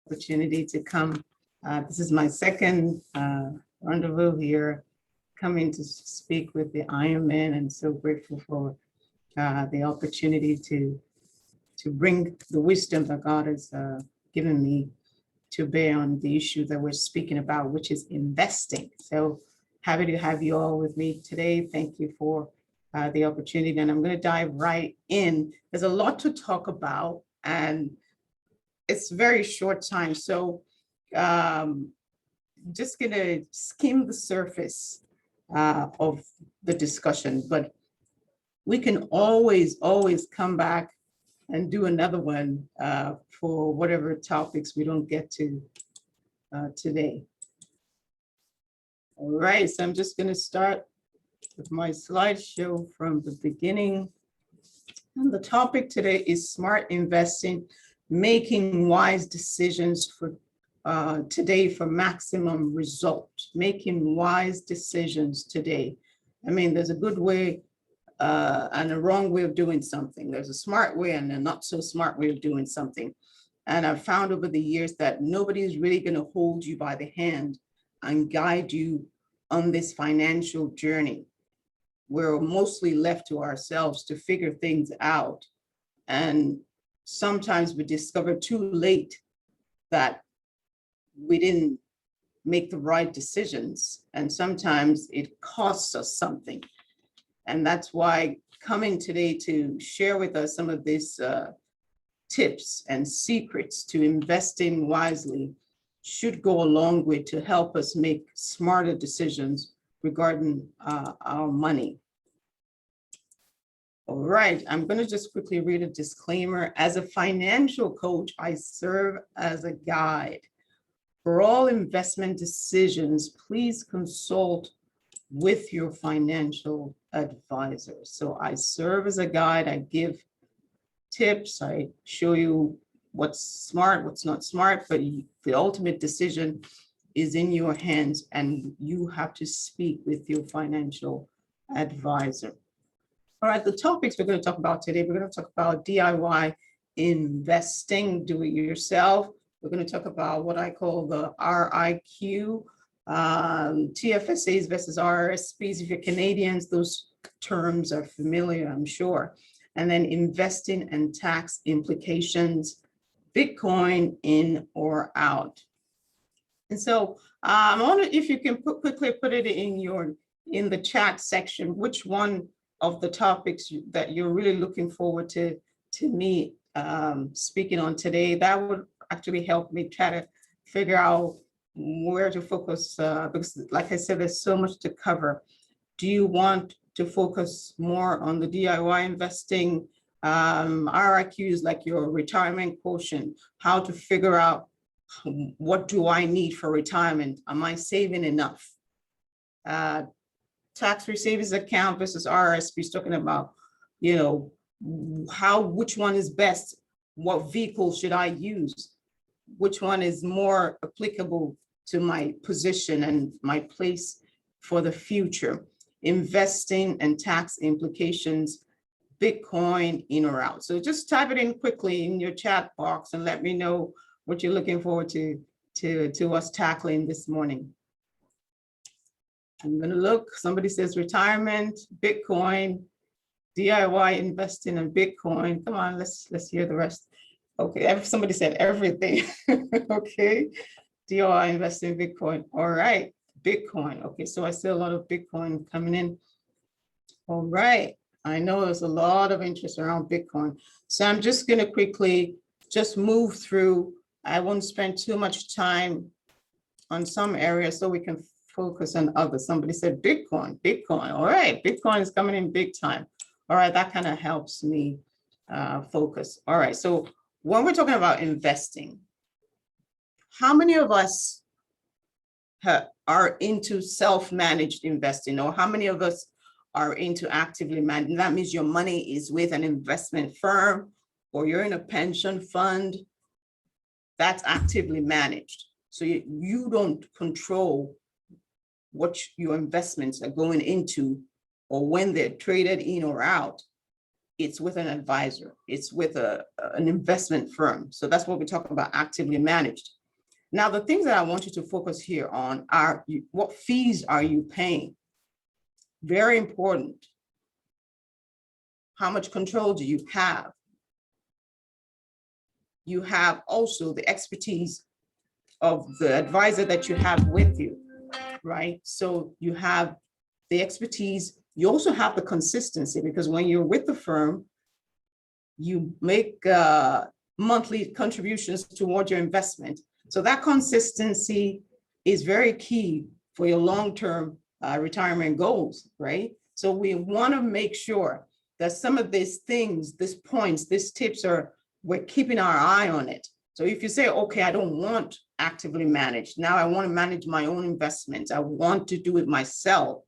opportunity to come. This is my second rendezvous here, coming to speak with the Ironman, and so grateful for the opportunity to bring the wisdom that God has given me to bear on the issue that we're speaking about, which is investing. So happy to have you all with me today. Thank you for the opportunity, and I'm going to dive right in. There's a lot to talk about, and it's very short time. So just going to skim the surface of the discussion, but we can always come back and do another one for whatever topics we don't get to today. All right, so I'm just going to start with my slideshow from the beginning. And the topic today is smart investing, making wise decisions for today for maximum result. Making wise decisions today. I mean, there's a good way and a wrong way of doing something. There's a smart way and a not so smart way of doing something. And I've found over the years that nobody is really going to hold you by the hand and guide you on this financial journey. We're mostly left to ourselves to figure things out. And sometimes we discover too late that we didn't make the right decisions. And sometimes it costs us something. And that's why coming today to share with us some of these tips and secrets to investing wisely should go a long way to help us make smarter decisions regarding our money. All right, I'm going to just quickly read a disclaimer. As a financial coach, I serve as a guide. For all investment decisions, please consult with your financial advisor. So I serve as a guide. I give tips. I show you what's smart, what's not smart, but the ultimate decision is in your hands, and you have to speak with your financial advisor. All right, the topics we're going to talk about today, we're going to talk about DIY investing, do it yourself. We're going to talk about what I call the RIQ, Tfsas versus Rrsps. If you're Canadians, those terms are familiar, I'm sure. And then investing and tax implications, Bitcoin in or out. And so I wonder if you can quickly put it in the chat section, which one of the topics that you're really looking forward to me speaking on today. That would actually help me try to figure out where to focus, because like I said, there's so much to cover. Do you want to focus more on the DIY investing, RIQs like your retirement quotient, how to figure out what do I need for retirement? Am I saving enough? Tax-free savings account versus RRSPs, talking about, you know, which one is best? What vehicle should I use? Which one is more applicable to my position and my place for the future? Investing and tax implications, Bitcoin in or out. So just type it in quickly in your chat box and let me know what you're looking forward to us tackling this morning. I'm going to look. Somebody says retirement, Bitcoin, DIY investing, and Bitcoin. Come on, let's hear the rest. Okay, somebody said everything. Okay, DIY investing, Bitcoin. All right, Bitcoin. Okay, so I see a lot of Bitcoin coming in. All right, I know there's a lot of interest around Bitcoin. So I'm just going to quickly just move through. I won't spend too much time on some areas so we can focus on others. Somebody said Bitcoin. All right, Bitcoin is coming in big time. All right, that kind of helps me focus. All right, so when we're talking about investing, how many of us are into self-managed investing, or how many of us are into actively managed? That means your money is with an investment firm or you're in a pension fund that's actively managed. So you don't control what your investments are going into or when they're traded in or out. It's with an advisor. It's with an investment firm. So that's what we're talking about, actively managed. Now, the things that I want you to focus here on are what fees are you paying? Very important. How much control do you have? You have also the expertise of the advisor that you have with you, right? So you have the expertise. You also have the consistency, because when you're with the firm, you make monthly contributions toward your investment. So that consistency is very key for your long-term retirement goals, right? So we want to make sure that some of these things, these points, these tips we're keeping our eye on it. So if you say, okay, I don't want actively managed, now I want to manage my own investments, I want to do it myself.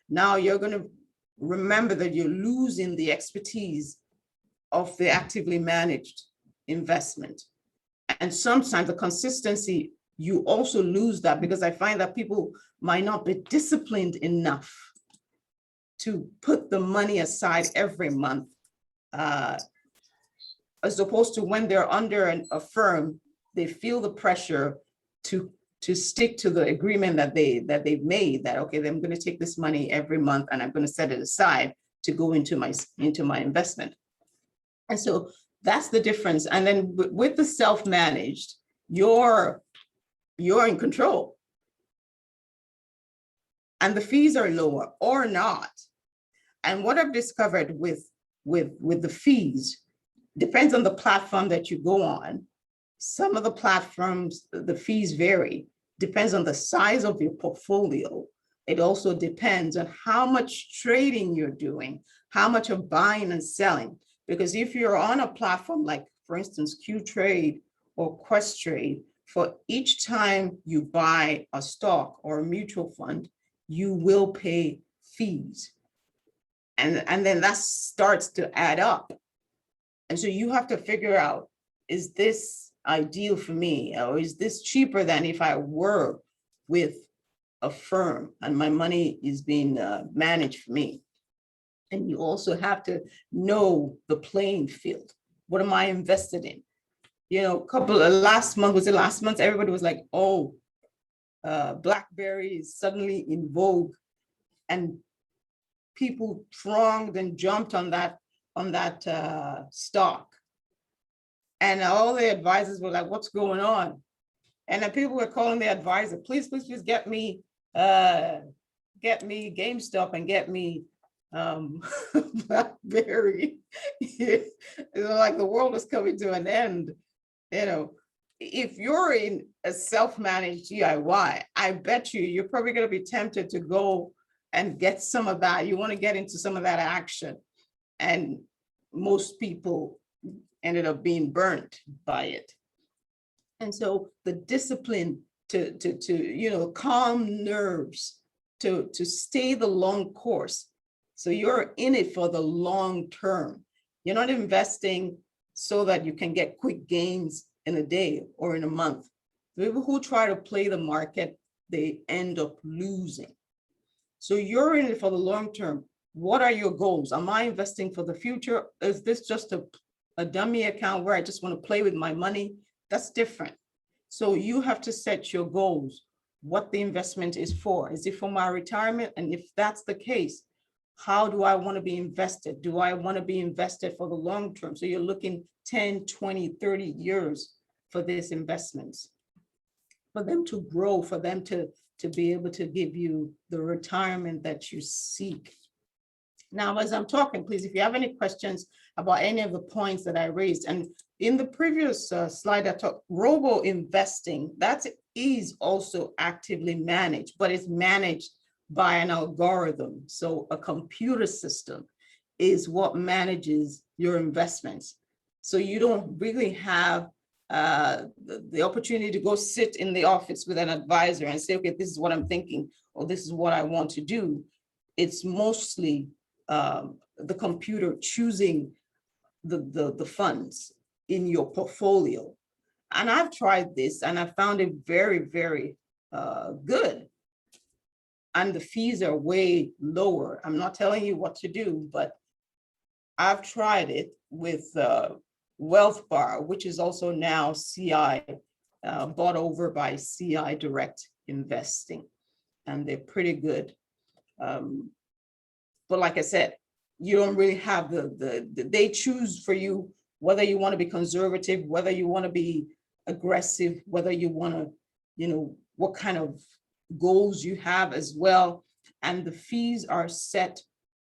Now you're going to remember that you're losing the expertise of the actively managed investment. And sometimes the consistency, you also lose that, because I find that people might not be disciplined enough to put the money aside every month, as opposed to when they're under a firm, they feel the pressure to stick to the agreement that they've made, that, okay, I'm going to take this money every month and I'm going to set it aside to go into my investment. And so that's the difference. And then with the self-managed, you're in control. And the fees are lower or not. And what I've discovered with the fees depends on the platform that you go on. Some of the platforms, the fees vary, depends on the size of your portfolio. It also depends on how much trading you're doing, how much of buying and selling. Because if you're on a platform like, for instance, Qtrade or Questrade, for each time you buy a stock or a mutual fund, you will pay fees. And then that starts to add up. And so you have to figure out, is this ideal for me? Or is this cheaper than if I were with a firm and my money is being managed for me? And you also have to know the playing field. What am I invested in? You know, last month, everybody was like, oh, BlackBerry is suddenly in vogue, and people thronged and jumped on that stock. And all the advisors were like, what's going on? And then people were calling the advisor, please get me GameStop and get me BlackBerry. Like the world is coming to an end. You know, if you're in a self-managed DIY, I bet you're probably going to be tempted to go and get some of that. You want to get into some of that action. And most people ended up being burnt by it. And so the discipline to calm nerves, to stay the long course. So you're in it for the long term. You're not investing so that you can get quick gains in a day or in a month. The people who try to play the market, they end up losing. So you're in it for the long term. What are your goals? Am I investing for the future? Is this just a dummy account where I just want to play with my money? That's different. So you have to set your goals, what the investment is for. Is it for my retirement? And if that's the case, how do I want to be invested? Do I want to be invested for the long term? So you're looking 10, 20, 30 years for these investments, for them to grow, for them to be able to give you the retirement that you seek. Now, as I'm talking, please, if you have any questions about any of the points that I raised, and in the previous slide, I talked robo investing, that is also actively managed, but it's managed by an algorithm. So a computer system is what manages your investments. So you don't really have the opportunity to go sit in the office with an advisor and say, okay, this is what I'm thinking, or this is what I want to do. It's mostly the computer choosing the funds in your portfolio. And I've tried this and I found it very, very good. And the fees are way lower. I'm not telling you what to do, but I've tried it with Wealth Bar, which is also now CI bought over by CI Direct Investing, and they're pretty good. But like I said, you don't really have they choose for you whether you want to be conservative, whether you want to be aggressive, whether you want to, what kind of goals you have as well. And the fees are set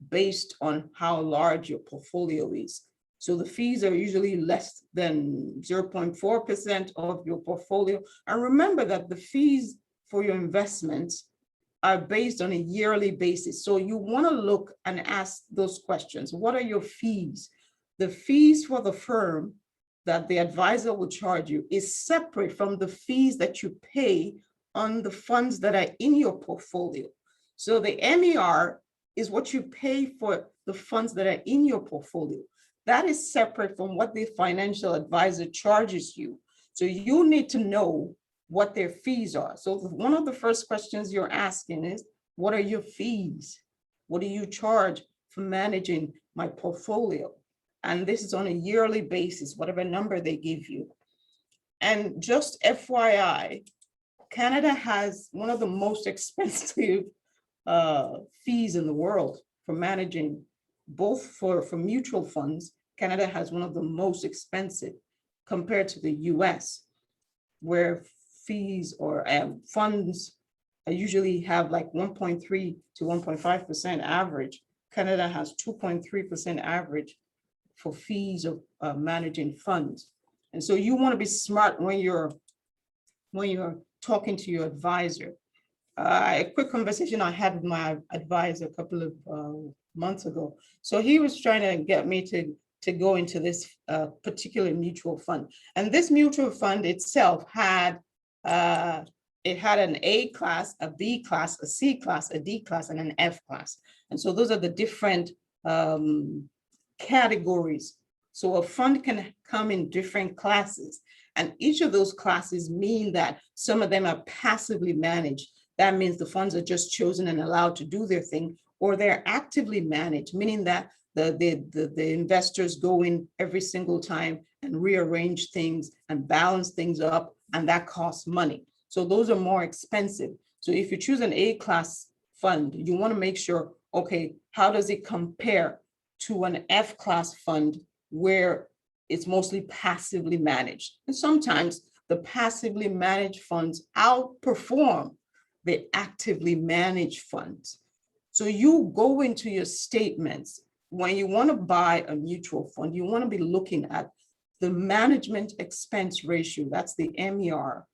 based on how large your portfolio is. So the fees are usually less than 0.4% of your portfolio. And remember that the fees for your investments are based on a yearly basis. So you want to look and ask those questions. What are your fees? The fees for the firm that the advisor will charge you is separate from the fees that you pay on the funds that are in your portfolio. So the MER is what you pay for the funds that are in your portfolio. That is separate from what the financial advisor charges you. So you need to know what their fees are. So one of the first questions you're asking is, what are your fees? What do you charge for managing my portfolio? And this is on a yearly basis, whatever number they give you. And just FYI, Canada has one of the most expensive fees in the world for managing, both for mutual funds. Canada has one of the most expensive compared to the US, where fees or funds usually have like 1.3 to 1.5% average. Canada has 2.3% average for fees of managing funds. And so you want to be smart when you're talking to your advisor. A quick conversation I had with my advisor a couple of months ago. So he was trying to get me to go into this particular mutual fund. And this mutual fund itself had, it had an A class, a B class, a C class, a D class, and an F class. And so those are the different categories. So a fund can come in different classes. And each of those classes mean that some of them are passively managed. That means the funds are just chosen and allowed to do their thing, or they're actively managed, meaning that the investors go in every single time and rearrange things and balance things up, and that costs money. So those are more expensive. So if you choose an A-class fund, you want to make sure, okay, how does it compare to an F-class fund where it's mostly passively managed? And sometimes the passively managed funds outperform the actively managed funds. So you go into your statements. When you want to buy a mutual fund, you want to be looking at the management expense ratio. That's the MER.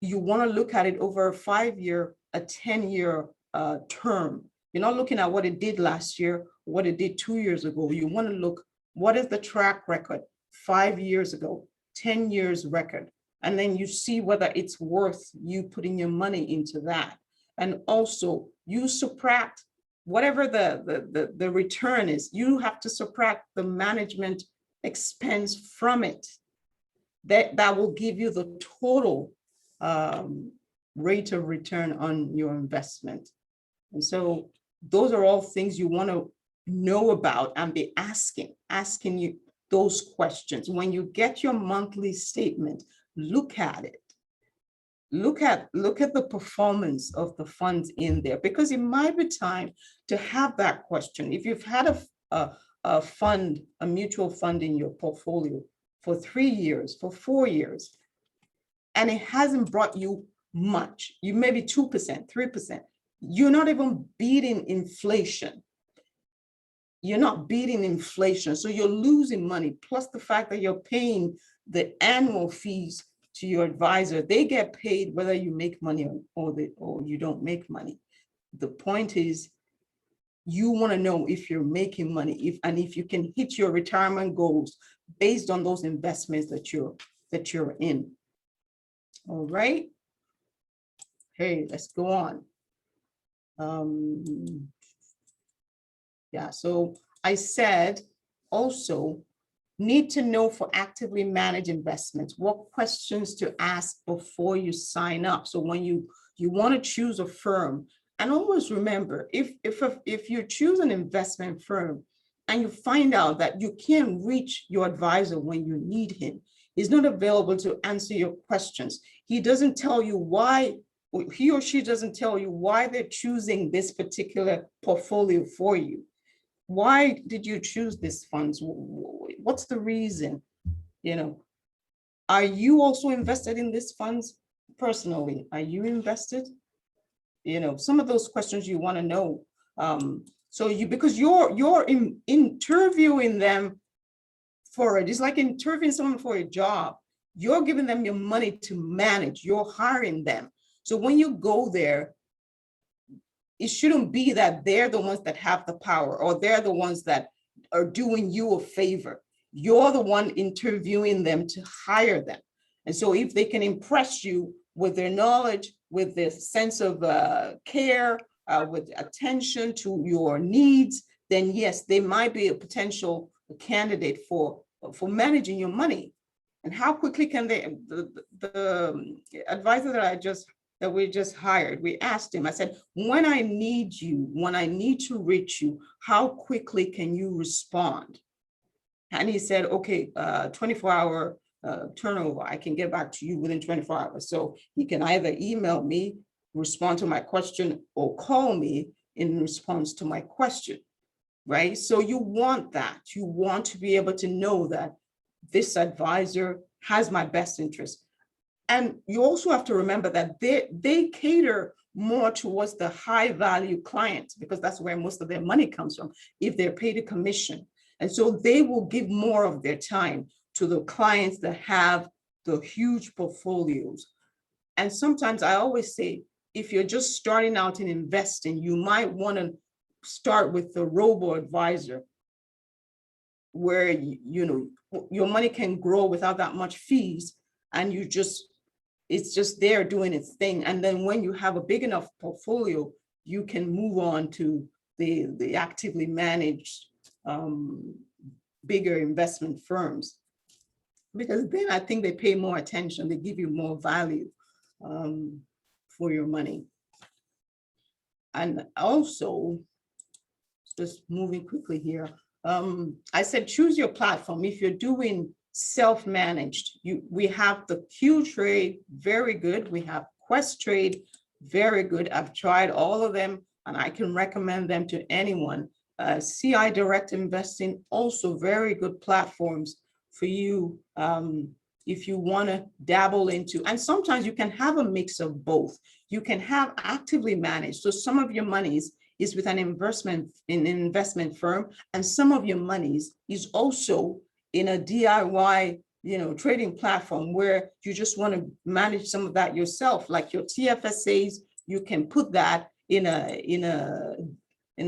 You want to look at it over a 5-year, a 10-year term. You're not looking at what it did last year, what it did 2 years ago. You want to look, what is the track record 5 years ago, 10 years record? And then you see whether it's worth you putting your money into that. And also you subtract whatever the return is, you have to subtract the management expense from it. That will give you the total rate of return on your investment. And so those are all things you want to know about and be asking you those questions. When you get your monthly statement, look at it. Look at the performance of the funds in there, because it might be time to have that question. If you've had a fund, a mutual fund in your portfolio for 3 years, for 4 years, and it hasn't brought you much, you maybe 2%, 3%, you're not even beating inflation. You're not beating inflation. So you're losing money, plus the fact that you're paying the annual fees to your advisor. They get paid whether you make money or you don't make money. The point is, you want to know if you're making money, if you can hit your retirement goals based on those investments that you're in. All right. Hey, let's go on. Yeah, so I said also need to know for actively managed investments, what questions to ask before you sign up. So when you want to choose a firm, and always remember, if you choose an investment firm and you find out that you can't reach your advisor when you need him, He's not available to answer your questions. He doesn't tell you why, he or she doesn't tell you why they're choosing this particular portfolio for you. Why did you choose this funds? What's the reason? You know, are you also invested in these funds personally? Are you invested? You know, some of those questions you want to know. So because you're interviewing them for it. It's like interviewing someone for a job. You're giving them your money to manage. You're hiring them. So when you go there, it shouldn't be that they're the ones that have the power or they're the ones that are doing you a favor. You're the one interviewing them to hire them. And so if they can impress you with their knowledge, with this sense of care, with attention to your needs, then yes, they might be a potential candidate for managing your money. And how quickly can they, the advisor that we just hired, we asked him, I said, when I need you, when I need to reach you, how quickly can you respond? And he said, okay, 24-hour turnover, I can get back to you within 24 hours. So he can either email me, respond to my question, or call me in response to my question, right? So you want that. You want to be able to know that this advisor has my best interest. And you also have to remember that they cater more towards the high value clients because that's where most of their money comes from, if they're paid a commission. And so they will give more of their time to the clients that have the huge portfolios. And sometimes I always say, if you're just starting out in investing, you might want to start with the robo-advisor where you know your money can grow without that much fees, and it's just there doing its thing. And then when you have a big enough portfolio, you can move on to the actively managed bigger investment firms, because then I think they pay more attention, they give you more value for your money. And also, just moving quickly here, I said choose your platform. If you're doing self-managed, we have the Q-Trade, very good. We have Questrade, very good. I've tried all of them and I can recommend them to anyone. CI Direct Investing, also very good platforms for you if you want to dabble into. And sometimes you can have a mix of both. You can have actively managed. So some of your monies is with an investment firm, and some of your monies is also in a DIY, trading platform where you just want to manage some of that yourself, like your Tfsas. You can put that in a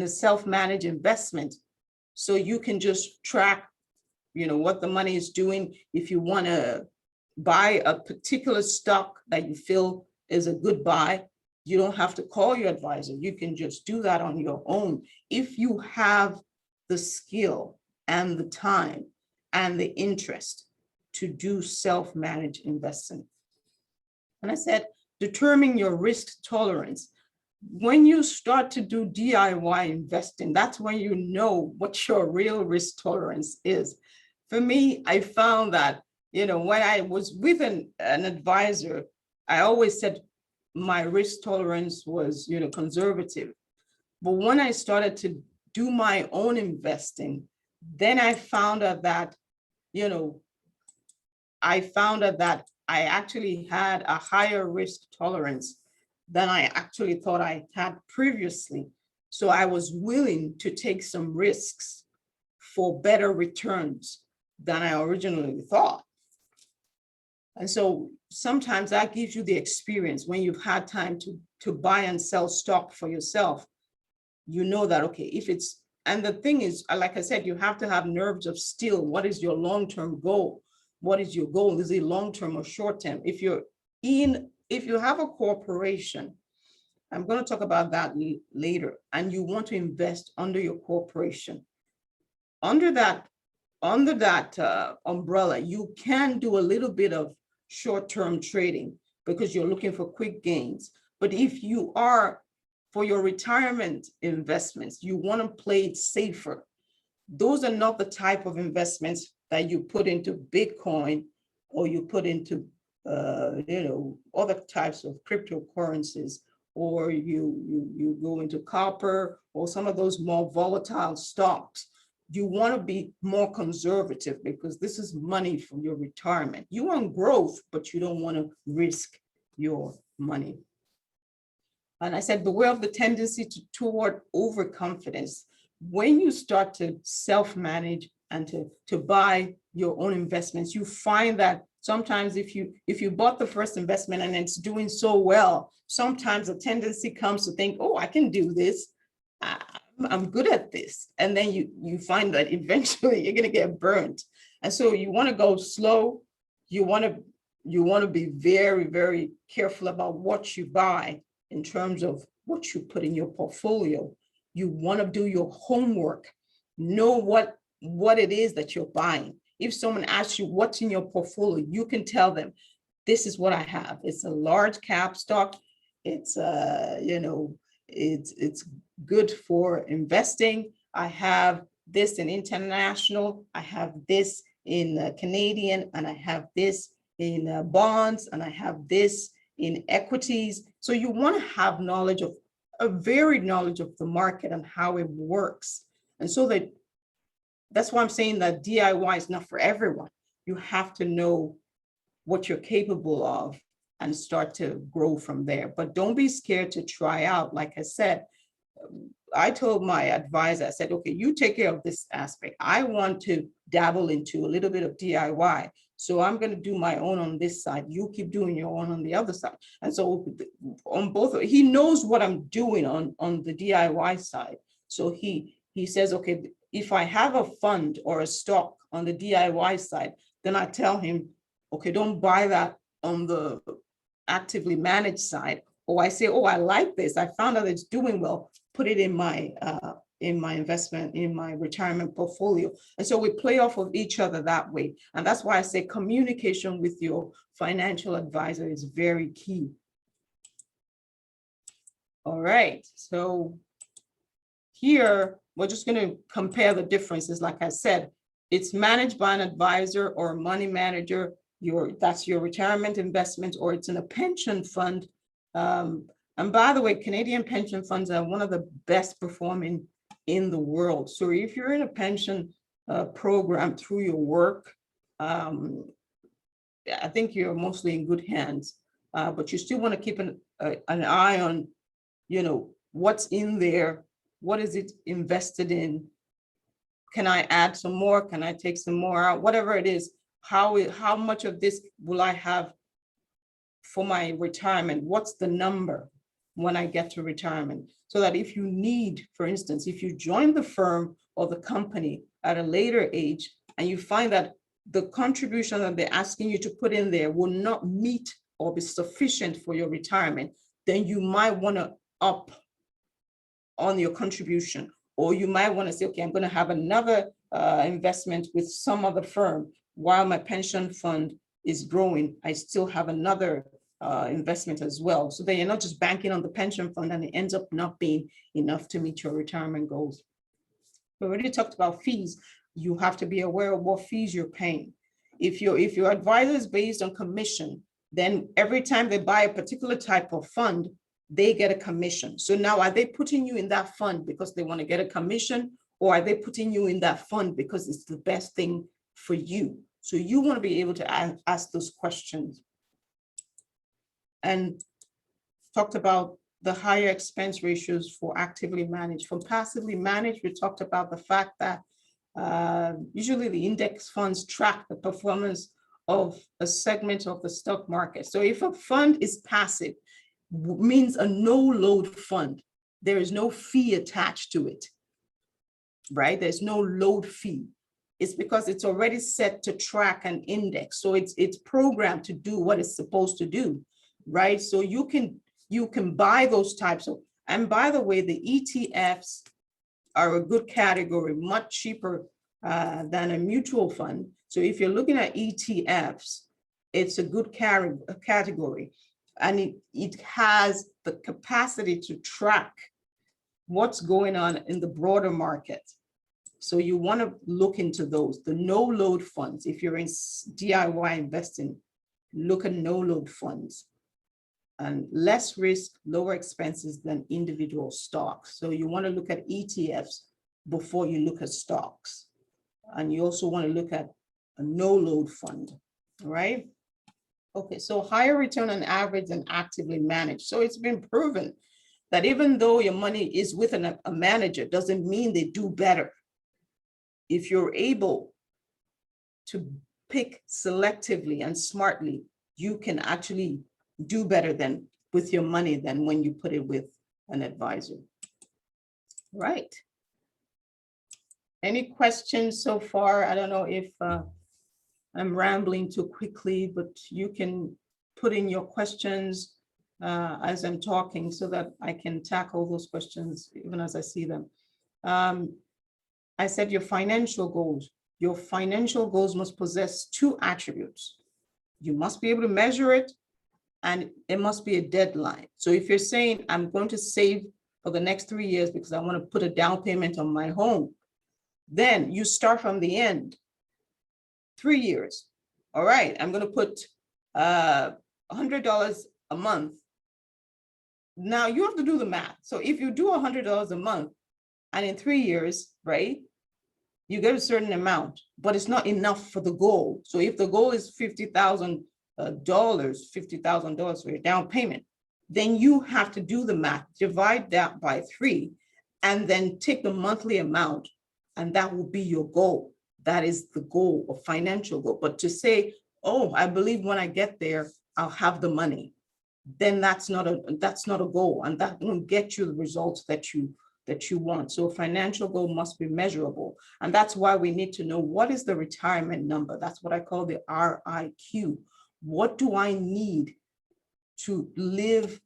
self-managed investment, so you can just track, what the money is doing. If you want to buy a particular stock that you feel is a good buy, you don't have to call your advisor. You can just do that on your own if you have the skill and the time and the interest to do self-managed investing. And I said, determine your risk tolerance. When you start to do DIY investing, that's when you know what your real risk tolerance is. For me, I found that, when I was with an advisor, I always said my risk tolerance was, conservative. But when I started to do my own investing, then I found out that, I actually had a higher risk tolerance than I actually thought I had previously. So I was willing to take some risks for better returns than I originally thought. And so sometimes that gives you the experience when you've had time to buy and sell stock for yourself. You know that, okay, and the thing is, like I said, you have to have nerves of steel. What is your long-term goal? What is your goal? Is it long-term or short-term? If you have a corporation, I'm going to talk about that later, and you want to invest under your corporation, under that umbrella, you can do a little bit of short-term trading because you're looking for quick gains. But if you are, for your retirement investments, you want to play it safer. Those are not the type of investments that you put into Bitcoin or you put into, other types of cryptocurrencies, or you go into copper or some of those more volatile stocks. You want to be more conservative because this is money from your retirement. You want growth, but you don't want to risk your money. And I said, beware of the tendency toward overconfidence. When you start to self-manage and to buy your own investments, you find that sometimes if you bought the first investment and it's doing so well, sometimes a tendency comes to think, oh, I can do this. I'm good at this. And then you find that eventually you're going to get burnt. And so you want to go slow. You want to be very, very careful about what you buy in terms of what you put in your portfolio. You want to do your homework, know what it is that you're buying. If someone asks you what's in your portfolio, you can tell them, this is what I have. It's a large cap stock. It's it's good for investing. I have this in international. I have this in Canadian, and I have this in bonds, and I have this in equities. So you want to have a varied knowledge of the market and how it works. And so that's why I'm saying that DIY is not for everyone. You have to know what you're capable of and start to grow from there. But don't be scared to try out. Like I said, I told my advisor, I said, okay, you take care of this aspect. I want to dabble into a little bit of DIY. So I'm going to do my own on this side. You keep doing your own on the other side. And so on both, he knows what I'm doing on the DIY side. So he says, okay, if I have a fund or a stock on the DIY side, then I tell him, okay, don't buy that on the actively managed side. Or I say, oh, I like this. I found out it's doing well. Put it in my investment, in my retirement portfolio. And so we play off of each other that way. And that's why I say communication with your financial advisor is very key. All right, so here we're just going to compare the differences. Like I said, it's managed by an advisor or a money manager. That's your retirement investment, or it's in a pension fund. And by the way, Canadian pension funds are one of the best performing in the world. So if you're in a pension program through your work, I think you're mostly in good hands. But you still want to keep an eye on, what's in there. What is it invested in? Can I add some more? Can I take some more out? Whatever it is, how much of this will I have for my retirement? What's the number when I get to retirement? So that if you need, for instance, if you join the firm or the company at a later age and you find that the contribution that they're asking you to put in there will not meet or be sufficient for your retirement, then you might want to up on your contribution, or you might want to say, okay, I'm going to have another investment with some other firm while my pension fund is growing. I still have another investment as well. So that you're not just banking on the pension fund and it ends up not being enough to meet your retirement goals. We already talked about fees. You have to be aware of what fees you're paying. If your advisor is based on commission, then every time they buy a particular type of fund, they get a commission. So now, are they putting you in that fund because they want to get a commission, or are they putting you in that fund because it's the best thing for you? So you want to be able to ask those questions. And talked about the higher expense ratios for actively managed. For passively managed, we talked about the fact that usually the index funds track the performance of a segment of the stock market. So if a fund is passive, means a no load fund, there is no fee attached to it, right? There's no load fee. It's because it's already set to track an index. So it's programmed to do what it's supposed to do, right? So you can buy those types of, and by the way, the ETFs are a good category, much cheaper than a mutual fund. So if you're looking at ETFs, it's a good category. And it has the capacity to track what's going on in the broader market. So you want to look into those, the no load funds. If you're in DIY investing, look at no load funds and less risk, lower expenses than individual stocks. So you want to look at ETFs before you look at stocks. And you also want to look at a no load fund, right? Okay, so higher return on average than actively managed. So it's been proven that even though your money is with a manager, doesn't mean they do better. If you're able to pick selectively and smartly, you can actually do better than with your money than when you put it with an advisor. Right. Any questions so far? I don't know if I'm rambling too quickly, but you can put in your questions as I'm talking so that I can tackle those questions even as I see them. I said your financial goals. Your financial goals must possess two attributes. You must be able to measure it, and it must be a deadline. So if you're saying, I'm going to save for the next 3 years because I want to put a down payment on my home, then you start from the end. 3 years. All right, I'm going to put $100 a month. Now you have to do the math. So if you do $100 a month, and in 3 years, right, you get a certain amount, but it's not enough for the goal. So if the goal is $50,000 for your down payment, then you have to do the math, divide that by 3, and then take the monthly amount, and that will be your goal. That is the goal, a financial goal. But to say, oh, I believe when I get there, I'll have the money, then that's not a goal, and that won't get you the results that you want. So a financial goal must be measurable. And that's why we need to know, what is the retirement number? That's what I call the RIQ. What do I need to live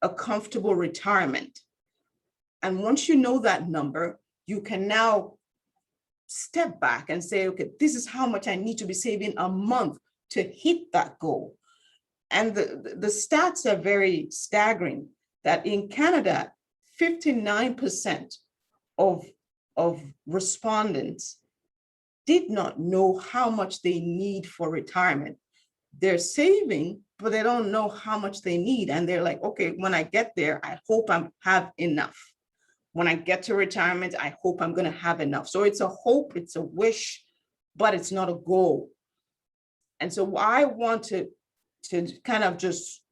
a comfortable retirement? And once you know that number, you can now step back and say, okay, this is how much I need to be saving a month to hit that goal. And the stats are very staggering that in Canada, 59% of respondents did not know how much they need for retirement. They're saving, but they don't know how much they need. And they're like, okay, when I get there, I hope I have enough. When I get to retirement, I hope I'm going to have enough. So it's a hope, it's a wish, but it's not a goal. And so I want to kind of just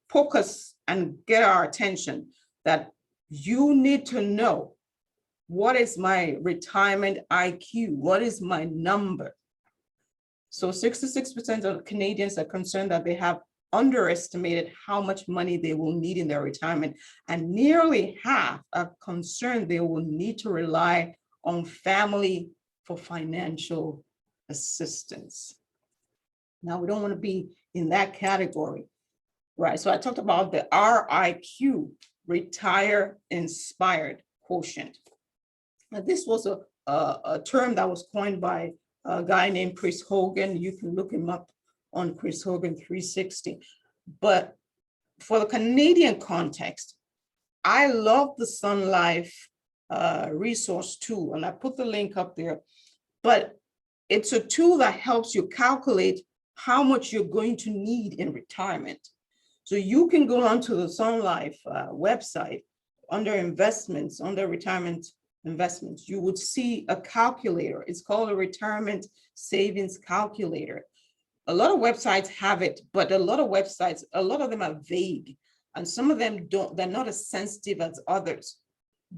focus and get our attention that you need to know, what is my retirement IQ? What is my number? So 66% of Canadians are concerned that they have underestimated how much money they will need in their retirement, and nearly half are concerned they will need to rely on family for financial assistance. Now, we don't want to be in that category, right? So I talked about the RIQ, Retire Inspired Quotient. Now, this was a term that was coined by a guy named Chris Hogan. You can look him up on Chris Hogan 360. But for the Canadian context, I love the Sun Life resource tool, and I put the link up there. But it's a tool that helps you calculate how much you're going to need in retirement. So you can go onto the Sun Life website, under investments, under retirement investments, you would see a calculator. It's called a retirement savings calculator. A lot of websites have it, but a lot of them are vague, and some of them they're not as sensitive as others.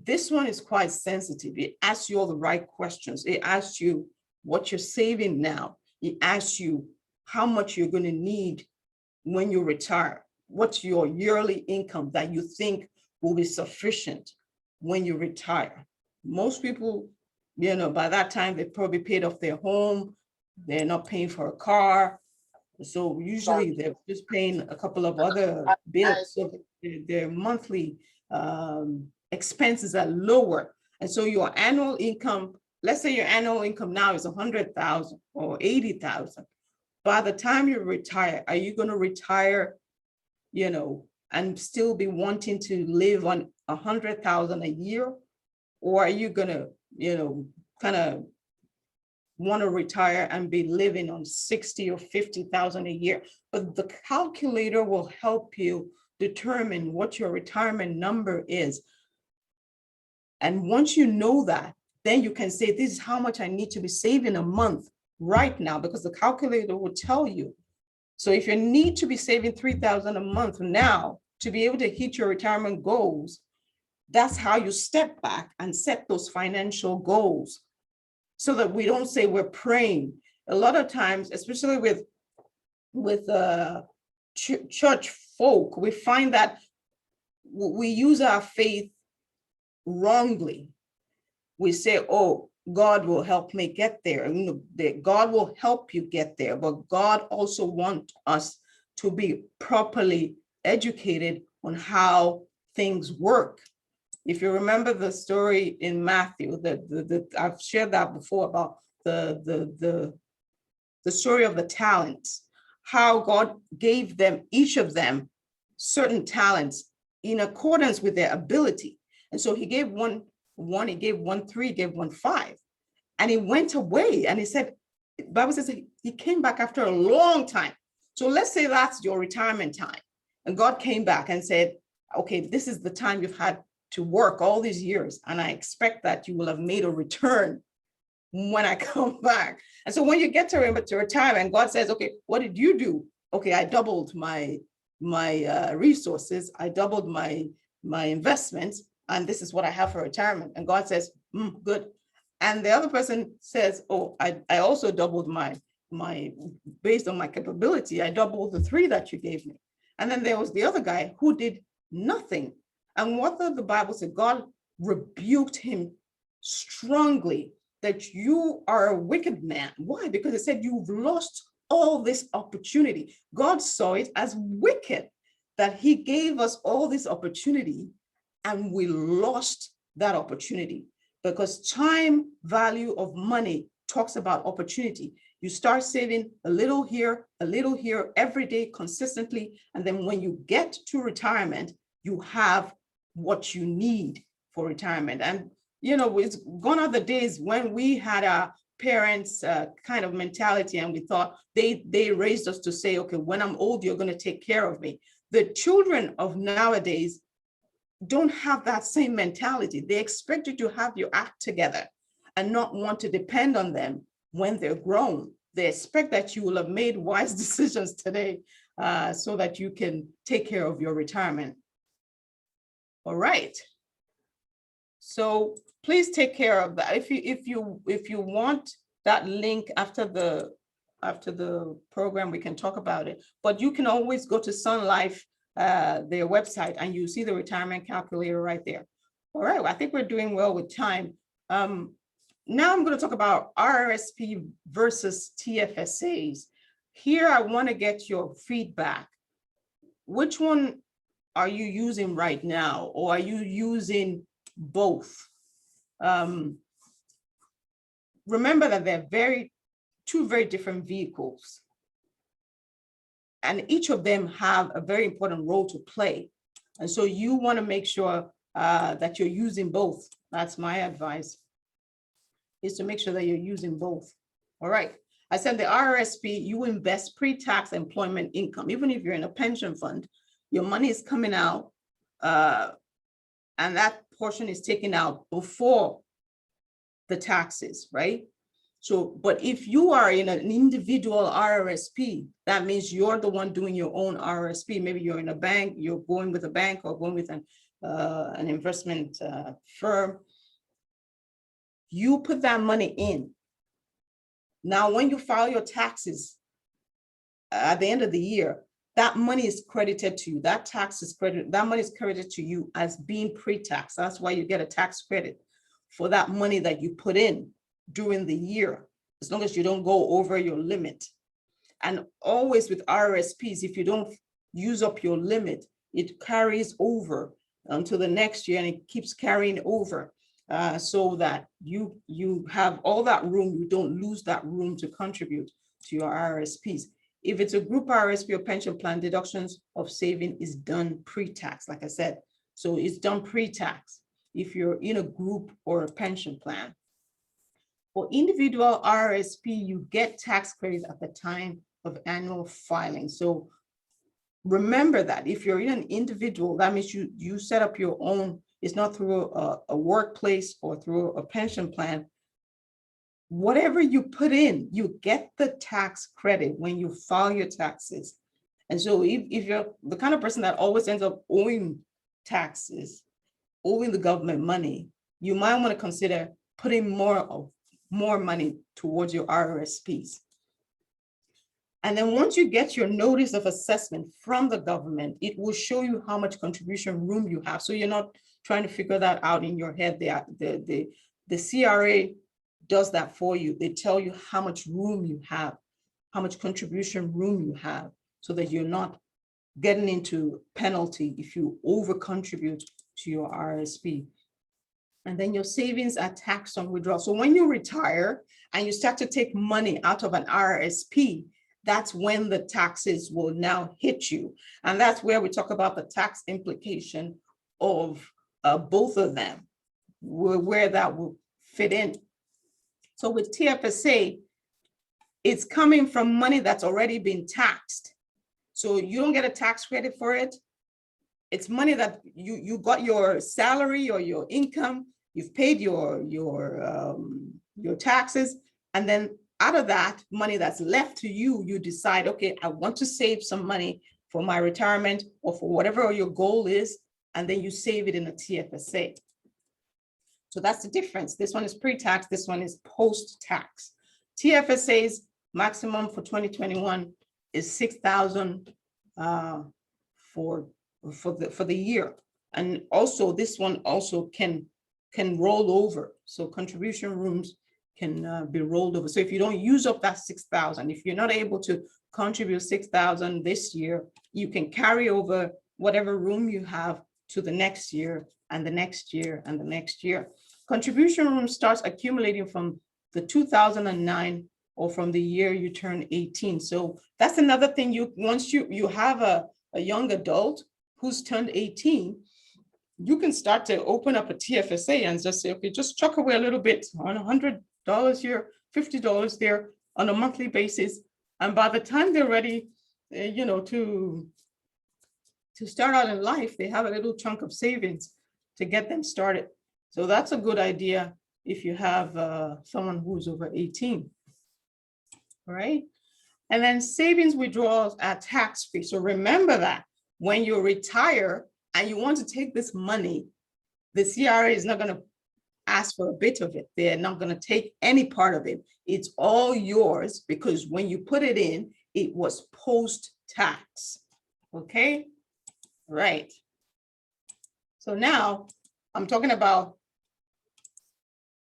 This one is quite sensitive. It asks you all the right questions. It asks you what you're saving now. It asks you how much you're going to need when you retire. What's your yearly income that you think will be sufficient when you retire? Most people, by that time, they probably paid off their home. They're not paying for a car. So usually they're just paying a couple of other bills. So their monthly expenses are lower. And so your annual income, let's say your annual income now is 100,000 or 80,000. By the time you retire, are you going to retire, and still be wanting to live on 100,000 a year? Or are you gonna, kind of want to retire and be living on 60 or 50,000 a year? But the calculator will help you determine what your retirement number is. And once you know that, then you can say, this is how much I need to be saving a month right now, because the calculator will tell you. So if you need to be saving 3,000 a month now to be able to hit your retirement goals, that's how you step back and set those financial goals, so that we don't say we're praying. A lot of times, especially with church folk, we find that we use our faith wrongly. We say, oh, God will help me get there. God will help you get there, but God also wants us to be properly educated on how things work. If you remember the story in Matthew, I've shared that before about the story of the talents, how God gave them, each of them, certain talents in accordance with their ability. And so he gave one, he gave one 3, he gave one 5. And he went away, and he said, the Bible says he came back after a long time. So let's say that's your retirement time. And God came back and said, okay, this is the time you've had to work all these years, and I expect that you will have made a return when I come back. And so when you get to retirement, God says, okay, what did you do? Okay, I doubled my resources, I doubled my investments, and this is what I have for retirement. And God says, good. And the other person says, oh, I also doubled my based on my capability, I doubled the 3 that you gave me. And then there was the other guy who did nothing. And what the Bible said, God rebuked him strongly, that you are a wicked man. Why? Because it said you've lost all this opportunity. God saw it as wicked that he gave us all this opportunity and we lost that opportunity, because time value of money talks about opportunity. You start saving a little here, every day consistently. And then when you get to retirement, you have what you need for retirement. And, it's gone are the days when we had our parents' kind of mentality, and we thought they raised us to say, okay, when I'm old, you're going to take care of me. The children of nowadays don't have that same mentality. They expect you to have your act together and not want to depend on them when they're grown. They expect that you will have made wise decisions today so that you can take care of your retirement. All right. So please take care of that. If you want that link after the program, we can talk about it. But you can always go to Sun Life, their website, and you see the retirement calculator right there. All right. Well, I think we're doing well with time. Now I'm going to talk about RRSP versus TFSAs. Here, I want to get your feedback. Which one are you using right now, or are you using both? Remember that they're two very different vehicles, and each of them have a very important role to play. And so you want to make sure that you're using both. That's my advice, is to make sure that you're using both. All right. I said the RRSP, you invest pre-tax employment income. Even if you're in a pension fund, your money is coming out, and that portion is taken out before the taxes, right? So, but if you are in an individual RRSP, that means you're the one doing your own RRSP. Maybe you're in a bank, you're going with a bank or going with an investment firm. You put that money in. Now, when you file your taxes at the end of the year, that money is credited to you. That tax is credited. That money is credited to you as being pre-tax. That's why you get a tax credit for that money that you put in during the year, as long as you don't go over your limit. And always with RRSPs, if you don't use up your limit, it carries over until the next year, and it keeps carrying over, so that you have all that room. You don't lose that room to contribute to your RRSPs. If it's a group RRSP or pension plan, deductions of saving is done pre-tax, like I said. So it's done pre-tax. if you're in a group or a pension plan. For individual RRSP, you get tax credit at the time of annual filing. So remember that if you're in an individual, that means you set up your own, it's not through a workplace or through a pension plan. Whatever you put in, you get the tax credit when you file your taxes. And so if you're the kind of person that always ends up owing taxes, owing the government money, you might want to consider putting more money towards your RRSPs. And then once you get your notice of assessment from the government, it will show you how much contribution room you have. So you're not trying to figure that out in your head. The CRA does that for you. They tell you how much room you have, how much contribution room you have, so that you're not getting into penalty if you over contribute to your RRSP. And then your savings are taxed on withdrawal. So when you retire and you start to take money out of an RRSP, that's when the taxes will now hit you. And that's where we talk about the tax implication of both of them, where that will fit in. So with Tfsa, it's coming from money that's already been taxed. So you don't get a tax credit for it. It's money that you got your salary or your income, you've paid your taxes, and then out of that money that's left to you, you decide, okay, I want to save some money for my retirement or for whatever your goal is, and then you save it in a Tfsa. So that's the difference. This one is pre-tax, this one is post-tax. Tfsa's maximum for 2021 is $6,000 for the year. And also this one also can roll over. So contribution rooms can be rolled over. So if you don't use up that 6,000, if you're not able to contribute 6,000 this year, you can carry over whatever room you have to the next year and the next year and the next year. Contribution room starts accumulating from the 2009 or from the year you turn 18. So that's another thing. Once you have a young adult who's turned 18, you can start to open up a Tfsa and just say, okay, just chuck away a little bit on $100 here, $50 there on a monthly basis. And by the time they're ready, to start out in life, they have a little chunk of savings to get them started. So that's a good idea if you have someone who's over 18. All right. And then savings withdrawals are tax-free. So remember that when you retire and you want to take this money, the CRA is not going to ask for a bit of it. They're not going to take any part of it. It's all yours because when you put it in, it was post-tax. Okay. Right. So now I'm talking about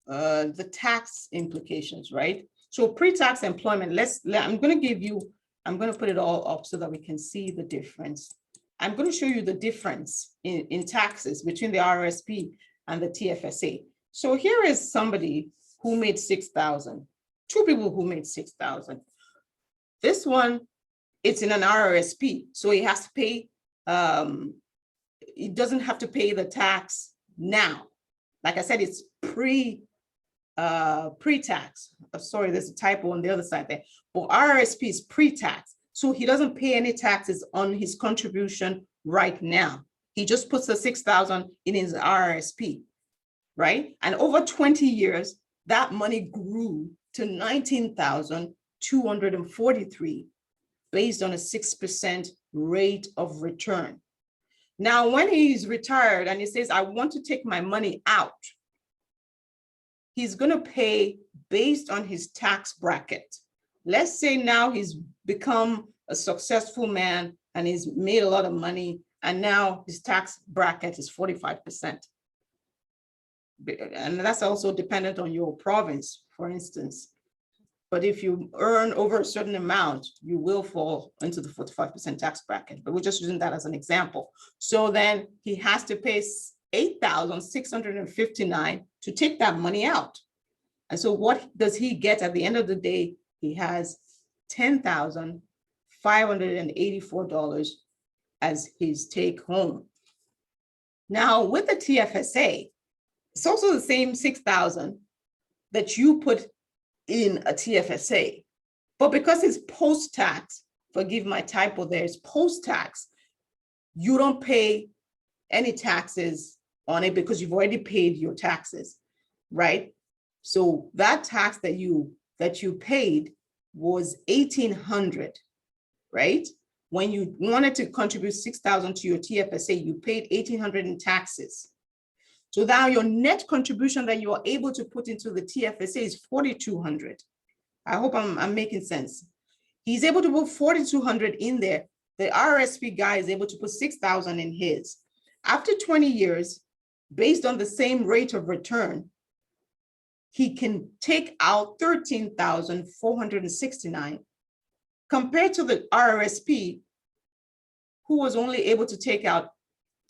the tax implications, right? So pre-tax employment, I'm going to put it all up so that we can see the difference. I'm going to show you the difference in taxes between the RRSP and the Tfsa. So here is somebody who made 6,000, two people who made 6,000. This one, it's in an RRSP, so he has to pay, he doesn't have to pay the tax now. Like I said, it's pre-tax. Sorry, there's a typo on the other side there. But RRSP is pre-tax. So he doesn't pay any taxes on his contribution right now. He just puts the 6,000 in his RRSP, right? And over 20 years, that money grew to 19,243 based on a 6% rate of return. Now, when he's retired and he says, I want to take my money out, he's going to pay based on his tax bracket. Let's say now he's become a successful man and he's made a lot of money, and now his tax bracket is 45%. And that's also dependent on your province, for instance. But if you earn over a certain amount, you will fall into the 45% tax bracket. But we're just using that as an example. So then he has to pay $8,659 to take that money out. And so what does he get at the end of the day? He has $10,584 as his take home. Now with the Tfsa, It's also the same 6,000 that you put in a TFSA, but because it's post-tax, forgive my typo there, it's post-tax, you don't pay any taxes on it because you've already paid your taxes, right? So that tax that you paid was 1,800, right? When you wanted to contribute 6,000 to your TFSA, you paid 1,800 in taxes. So now your net contribution that you are able to put into the TFSA is 4,200. I hope I'm making sense. He's able to put 4,200 in there. The RRSP guy is able to put 6,000 in his. After 20 years, based on the same rate of return, he can take out 13,469 compared to the RRSP, who was only able to take out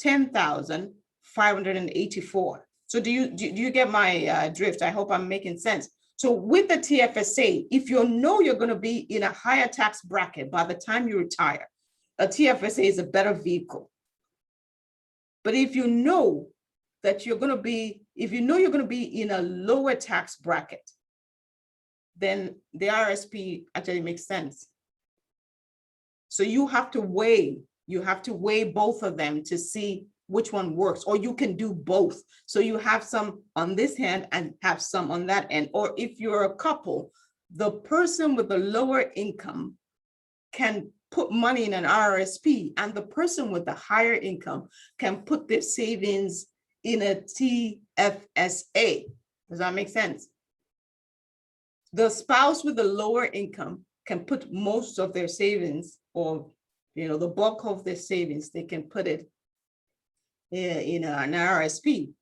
10,584. So do you get my drift? I hope I'm making sense. So with the TFSA, if you know you're going to be in a higher tax bracket by the time you retire, a TFSA is a better vehicle. But if you know that you're going to be, in a lower tax bracket, then the RRSP actually makes sense. So you have to weigh both of them to see which one works, or you can do both. So you have some on this hand and have some on that end. Or if you're a couple, the person with the lower income can put money in an RRSP, and the person with the higher income can put their savings in a TFSA. Does that make sense? The spouse with the lower income can put most of their savings, or the bulk of their savings, they can put it in an RRSP.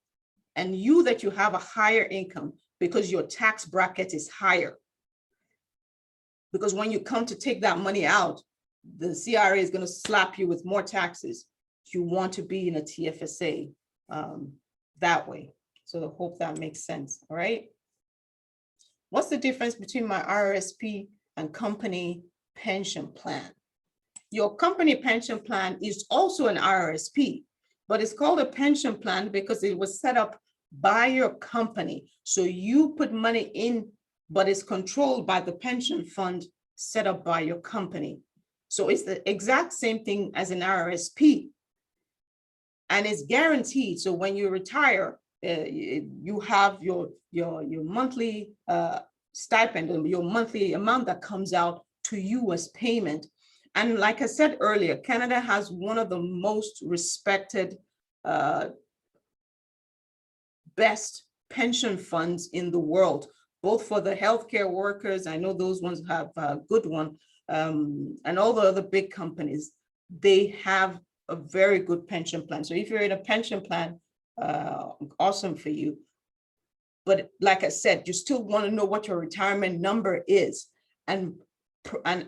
And you that you have a higher income because your tax bracket is higher. Because when you come to take that money out, the CRA is going to slap you with more taxes. You want to be in a TFSA that way. So I hope that makes sense. All right. What's the difference between my RRSP and company pension plan? Your company pension plan is also an RRSP, but it's called a pension plan because it was set up by your company. So you put money in, but it's controlled by the pension fund set up by your company. So it's the exact same thing as an RRSP, and it's guaranteed. So when you retire, you have your monthly stipend, your monthly amount that comes out to you as payment. And like I said earlier, Canada has one of the most respected, best pension funds in the world, both for the healthcare workers. I know those ones have a good one. And all the other big companies, they have a very good pension plan. So if you're in a pension plan, awesome for you. But like I said, you still want to know what your retirement number is, and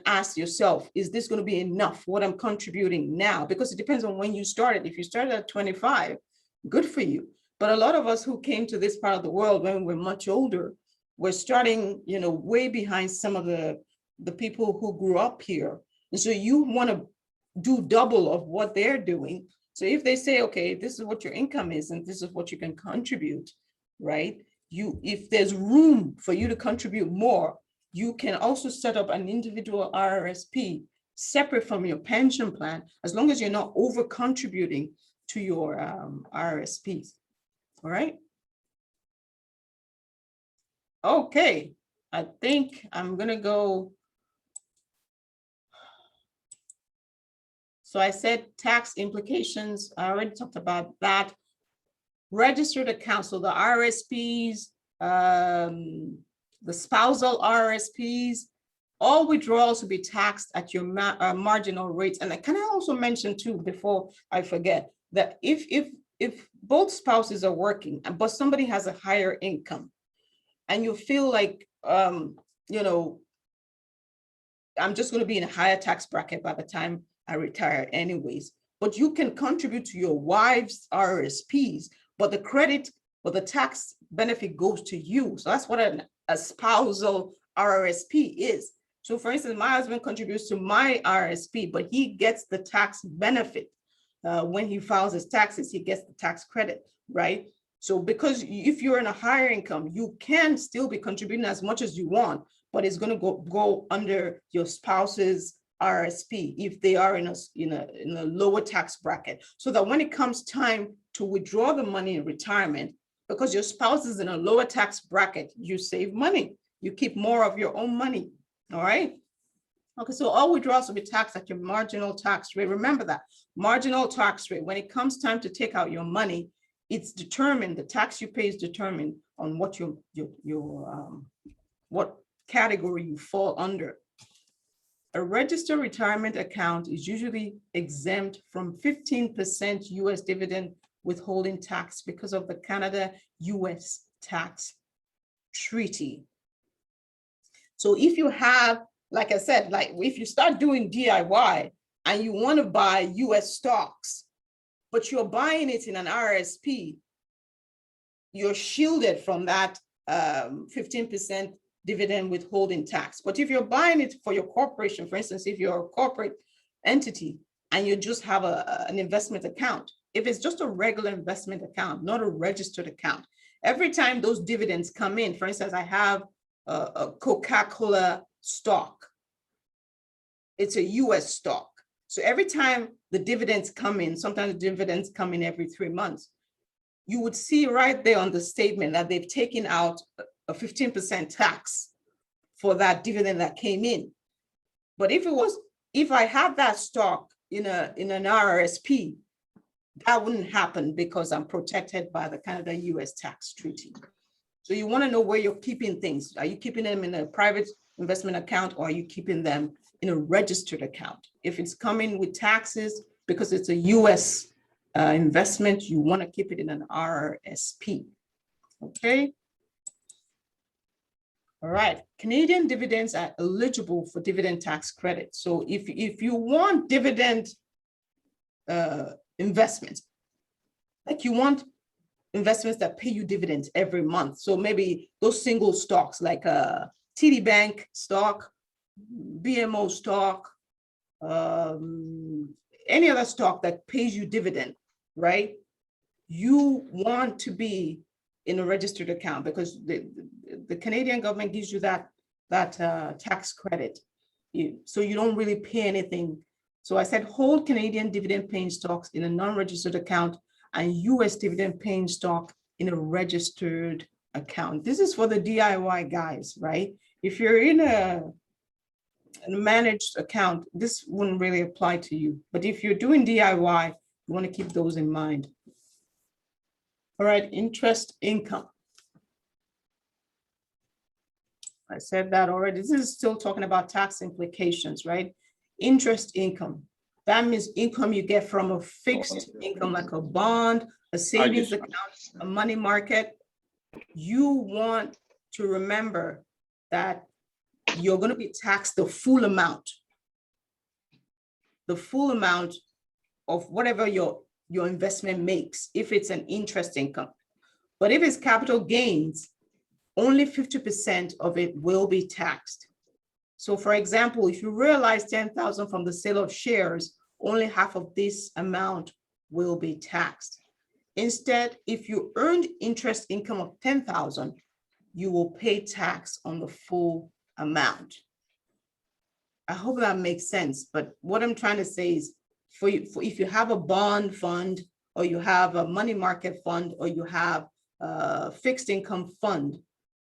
ask yourself, is this going to be enough, what I'm contributing now? Because it depends on when you started. If you started at 25, good for you. But a lot of us who came to this part of the world when we were much older, we're starting, way behind some of the people who grew up here. And so you want to do double of what they're doing. So if they say, okay, this is what your income is, and this is what you can contribute, right? If there's room for you to contribute more, you can also set up an individual RRSP separate from your pension plan, as long as you're not over contributing to your RRSPs. All right. Okay, I think I'm gonna go. So I said tax implications. I already talked about that. Registered accounts, so the RRSPs, the spousal RRSPs, all withdrawals will be taxed at your marginal rates. And can I also mention too, before I forget, that if both spouses are working, but somebody has a higher income, and you feel like, I'm just going to be in a higher tax bracket by the time I retire anyways, but you can contribute to your wife's RRSPs, but the credit or the tax benefit goes to you. So that's what a spousal RRSP is. So for instance, my husband contributes to my RRSP, but he gets the tax benefit. When he files his taxes, he gets the tax credit, right? So because if you're in a higher income, you can still be contributing as much as you want, but it's going to go under your spouse's RSP if they are in a lower tax bracket, so that when it comes time to withdraw the money in retirement, because your spouse is in a lower tax bracket, you save money. You keep more of your own money. All right. Okay, so all withdrawals will be taxed at your marginal tax rate. Remember that marginal tax rate, when it comes time to take out your money, it's determined, the tax you pay is determined on what what category you fall under. A registered retirement account is usually exempt from 15% US dividend withholding tax because of the Canada-US tax treaty. So if you have, like I said, like if you start doing DIY and you want to buy US stocks, but you're buying it in an RSP, you're shielded from that 15% dividend withholding tax. But if you're buying it for your corporation, for instance, if you're a corporate entity and you just have an investment account, if it's just a regular investment account, not a registered account, every time those dividends come in, for instance, I have a Coca-Cola stock. It's a US stock. So every time the dividends come in, sometimes the dividends come in every 3 months, you would see right there on the statement that they've taken out a 15% tax for that dividend that came in. But if I have that stock in an RRSP, that wouldn't happen because I'm protected by the Canada-US tax treaty. So you want to know where you're keeping things. Are you keeping them in a private investment account, or are you keeping them in a registered account? If it's coming with taxes, because it's a US investment, you want to keep it in an RRSP. Okay. All right. Canadian dividends are eligible for dividend tax credit. So if you want dividend investments, like you want investments that pay you dividends every month. So maybe those single stocks like a TD Bank stock, BMO stock, any other stock that pays you dividend, right? You want to be in a registered account because the Canadian government gives you that tax credit. So you don't really pay anything. So I said hold Canadian dividend paying stocks in a non-registered account and US dividend paying stock in a registered account. This is for the DIY guys, right? If you're in a managed account, this wouldn't really apply to you. But if you're doing DIY, you want to keep those in mind. All right, interest income. I said that already. This is still talking about tax implications, right? Interest income. That means income you get from a fixed income like a bond, a savings account, a money market. You want to remember that you're going to be taxed the full amount of whatever your investment makes, if it's an interest income. But if it's capital gains, only 50% of it will be taxed. So for example, if you realize 10,000 from the sale of shares, only half of this amount will be taxed. Instead, if you earned interest income of 10,000, you will pay tax on the full amount. I hope that makes sense. But what I'm trying to say is if you have a bond fund, or you have a money market fund, or you have a fixed income fund,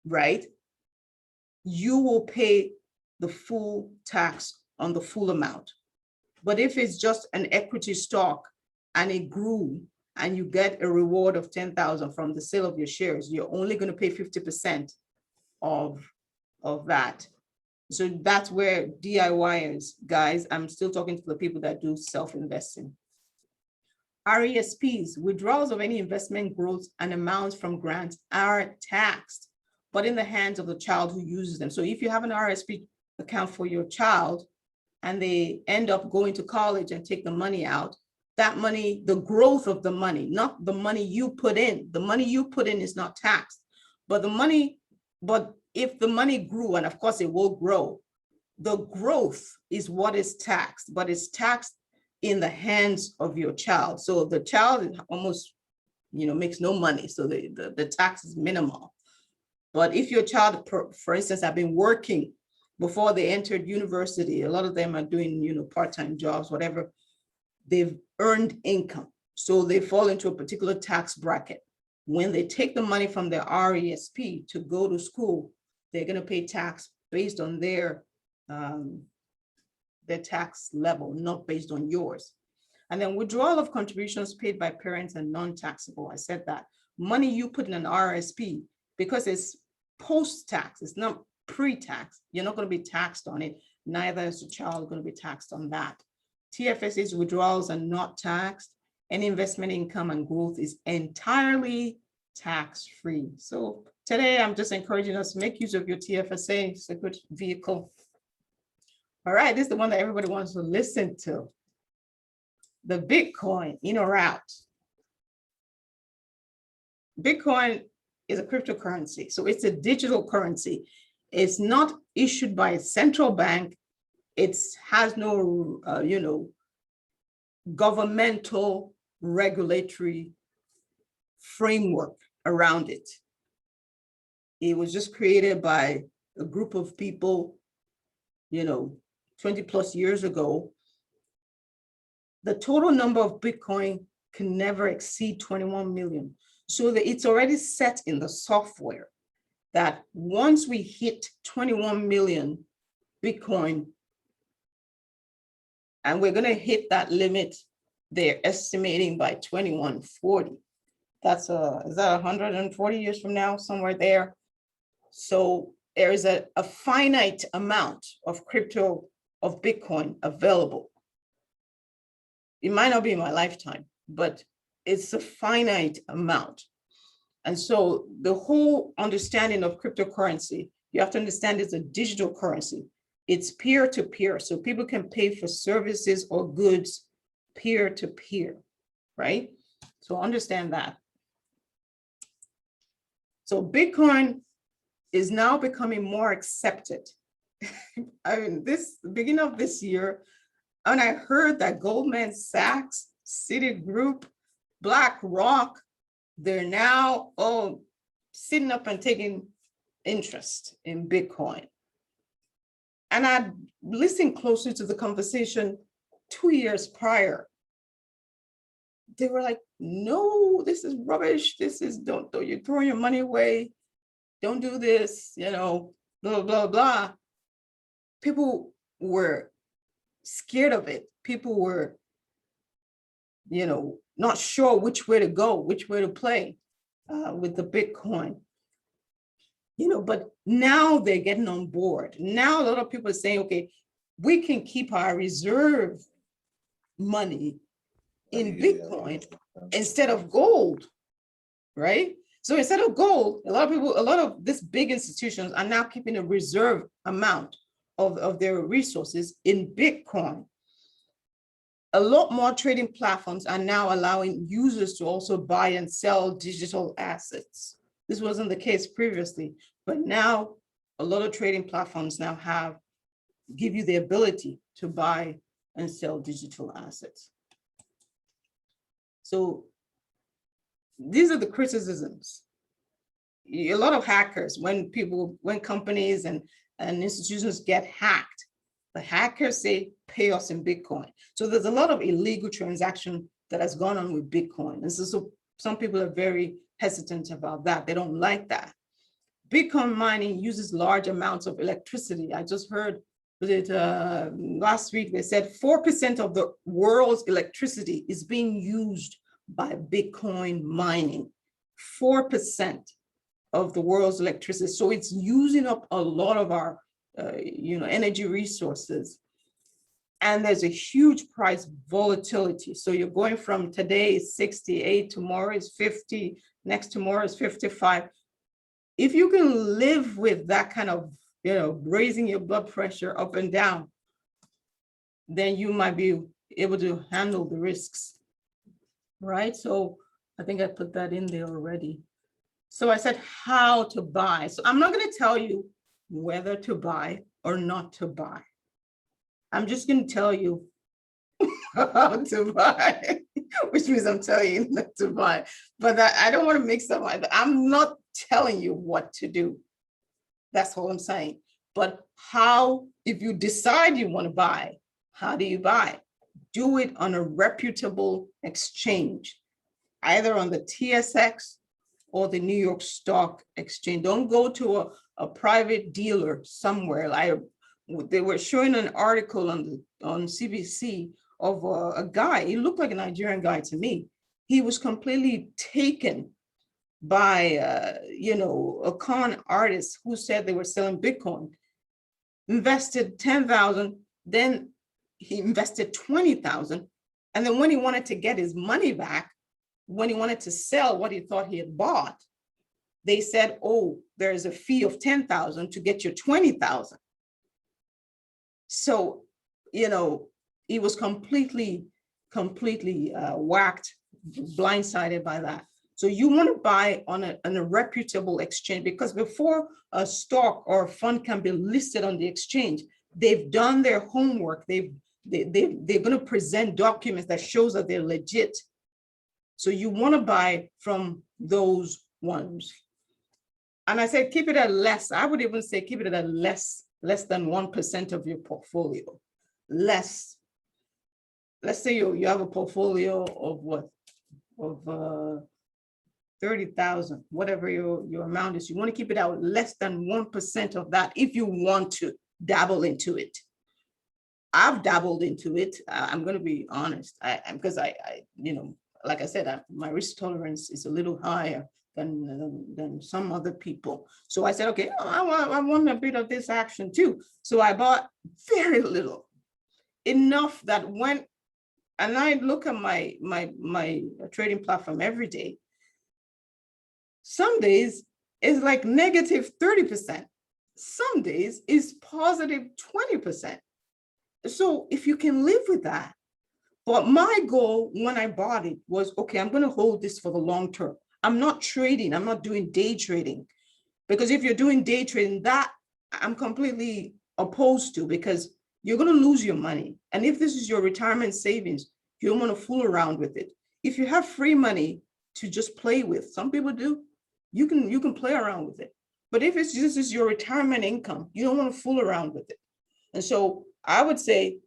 right? You will pay the full tax on the full amount. But if it's just an equity stock and it grew and you get a reward of 10,000 from the sale of your shares, you're only going to pay 50% of that. So that's where DIYers, guys, I'm still talking to the people that do self-investing. RESPs, withdrawals of any investment growth and amounts from grants are taxed, but in the hands of the child who uses them. So if you have an RSP account for your child and they end up going to college and take the money out, that money, the growth of the money, not the money you put in, the money you put in is not taxed, but if the money grew, and of course it will grow, the growth is what is taxed, but it's taxed in the hands of your child. So the child is almost makes no money. So the tax is minimal. But if your child, for instance, have been working before they entered university, a lot of them are doing, part-time jobs, whatever, they've earned income. So they fall into a particular tax bracket. When they take the money from their RESP to go to school, they're going to pay tax based on their tax level, not based on yours. And then withdrawal of contributions paid by parents and non-taxable. I said that. Money you put in an RSP, because it's post-tax, it's not pre-tax, you're not going to be taxed on it. Neither is the child going to be taxed on that. TFSA's withdrawals are not taxed. Any investment income and growth is entirely tax-free. So today, I'm just encouraging us to make use of your TFSA. It's a good vehicle. All right, this is the one that everybody wants to listen to. The Bitcoin in or out. Bitcoin is a cryptocurrency, so it's a digital currency. It's not issued by a central bank. It has no, governmental regulatory framework around it. It was just created by a group of people, 20 plus years ago. The total number of Bitcoin can never exceed 21 million. So that it's already set in the software that once we hit 21 million Bitcoin, and we're going to hit that limit, they're estimating by 2140. Is that 140 years from now, somewhere there? So there is a finite amount of Bitcoin available. It might not be in my lifetime, but it's a finite amount. And so the whole understanding of cryptocurrency, you have to understand it's a digital currency. It's peer-to-peer, so people can pay for services or goods peer-to-peer, right? So understand that. So Bitcoin is now becoming more accepted. I mean, beginning of this year, and I heard that Goldman Sachs, Citigroup, BlackRock, they're now all sitting up and taking interest in Bitcoin. And I listened closely to the conversation 2 years prior. They were like, no, this is rubbish. This is, don't you're throwing your money away. Don't do this, blah, blah, blah. People were scared of it. People were, not sure which way to go, which way to play with the Bitcoin. But now they're getting on board. Now a lot of people are saying, okay, we can keep our reserve money in Bitcoin instead of gold, right? So instead of gold, a lot of these big institutions are now keeping a reserve amount of their resources in Bitcoin. A lot more trading platforms are now allowing users to also buy and sell digital assets. This wasn't the case previously, but now a lot of trading platforms now give you the ability to buy and sell digital assets. So these are the criticisms. A lot of hackers, when companies and institutions get hacked, the hackers say, pay us in Bitcoin. So there's a lot of illegal transaction that has gone on with Bitcoin. And so some people are very hesitant about that. They don't like that. Bitcoin mining uses large amounts of electricity. I just heard last week, they said 4% of the world's electricity is being used by Bitcoin mining. 4% of the world's electricity. So it's using up a lot of our energy resources. And there's a huge price volatility. So you're going from today is 68, tomorrow is 50, next tomorrow is 55. If you can live with that kind of, raising your blood pressure up and down, then you might be able to handle the risks, right? So I think I put that in there already. So I said how to buy. So I'm not going to tell you whether to buy or not to buy. I'm just going to tell you how to buy. which means I'm telling you not to buy. But I don't want to mix up. I'm not telling you what to do. That's all I'm saying. But how, if you decide you want to buy, how do you buy? Do it on a reputable exchange, either on the TSX or the New York Stock Exchange. Don't go to a private dealer somewhere. They were showing an article on CBC of a guy. He looked like a Nigerian guy to me. He was completely taken by a con artist who said they were selling Bitcoin. Invested 10,000, then he invested 20,000, and then when he wanted to get his money back, when he wanted to sell what he thought he had bought, they said, "Oh, there's a fee of 10,000 to get your 20,000." So, he was completely whacked, blindsided by that. So you want to buy on a reputable exchange, because before a stock or a fund can be listed on the exchange, they've done their homework. They're going to present documents that shows that they're legit. So you want to buy from those ones. And I said, keep it at less. I would even say keep it at less than 1% of your portfolio. Less. Let's say you have a portfolio of what? Of 30,000, whatever your amount is. You want to keep it out less than 1% of that if you want to dabble into it. I've dabbled into it. I'm going to be honest, because I like I said, my risk tolerance is a little higher than some other people. So I said, okay, I want a bit of this action too. So I bought very little, enough that and I look at my trading platform every day. Some days is like negative 30%. Some days is positive 20%. So if you can live with that, but my goal when I bought it was, okay, I'm going to hold this for the long term. I'm not trading. I'm not doing day trading, because if you're doing day trading, that I'm completely opposed to, because you're going to lose your money. And if this is your retirement savings, you don't want to fool around with it. If you have free money to just play with, some people do, you can play around with it. But if this is your retirement income, you don't want to fool around with it. And so I would say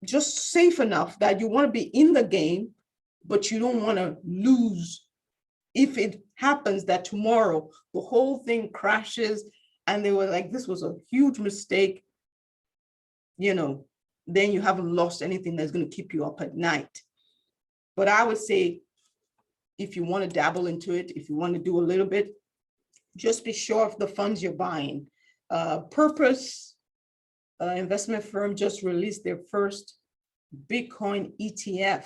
just safe enough that you want to be in the game, but you don't want to lose. If it happens that tomorrow the whole thing crashes and they were like, this was a huge mistake, then you haven't lost anything that's going to keep you up at night. But I would say, if you want to dabble into it, if you want to do a little bit, just be sure of the funds you're buying. Purpose investment firm just released their first Bitcoin ETF.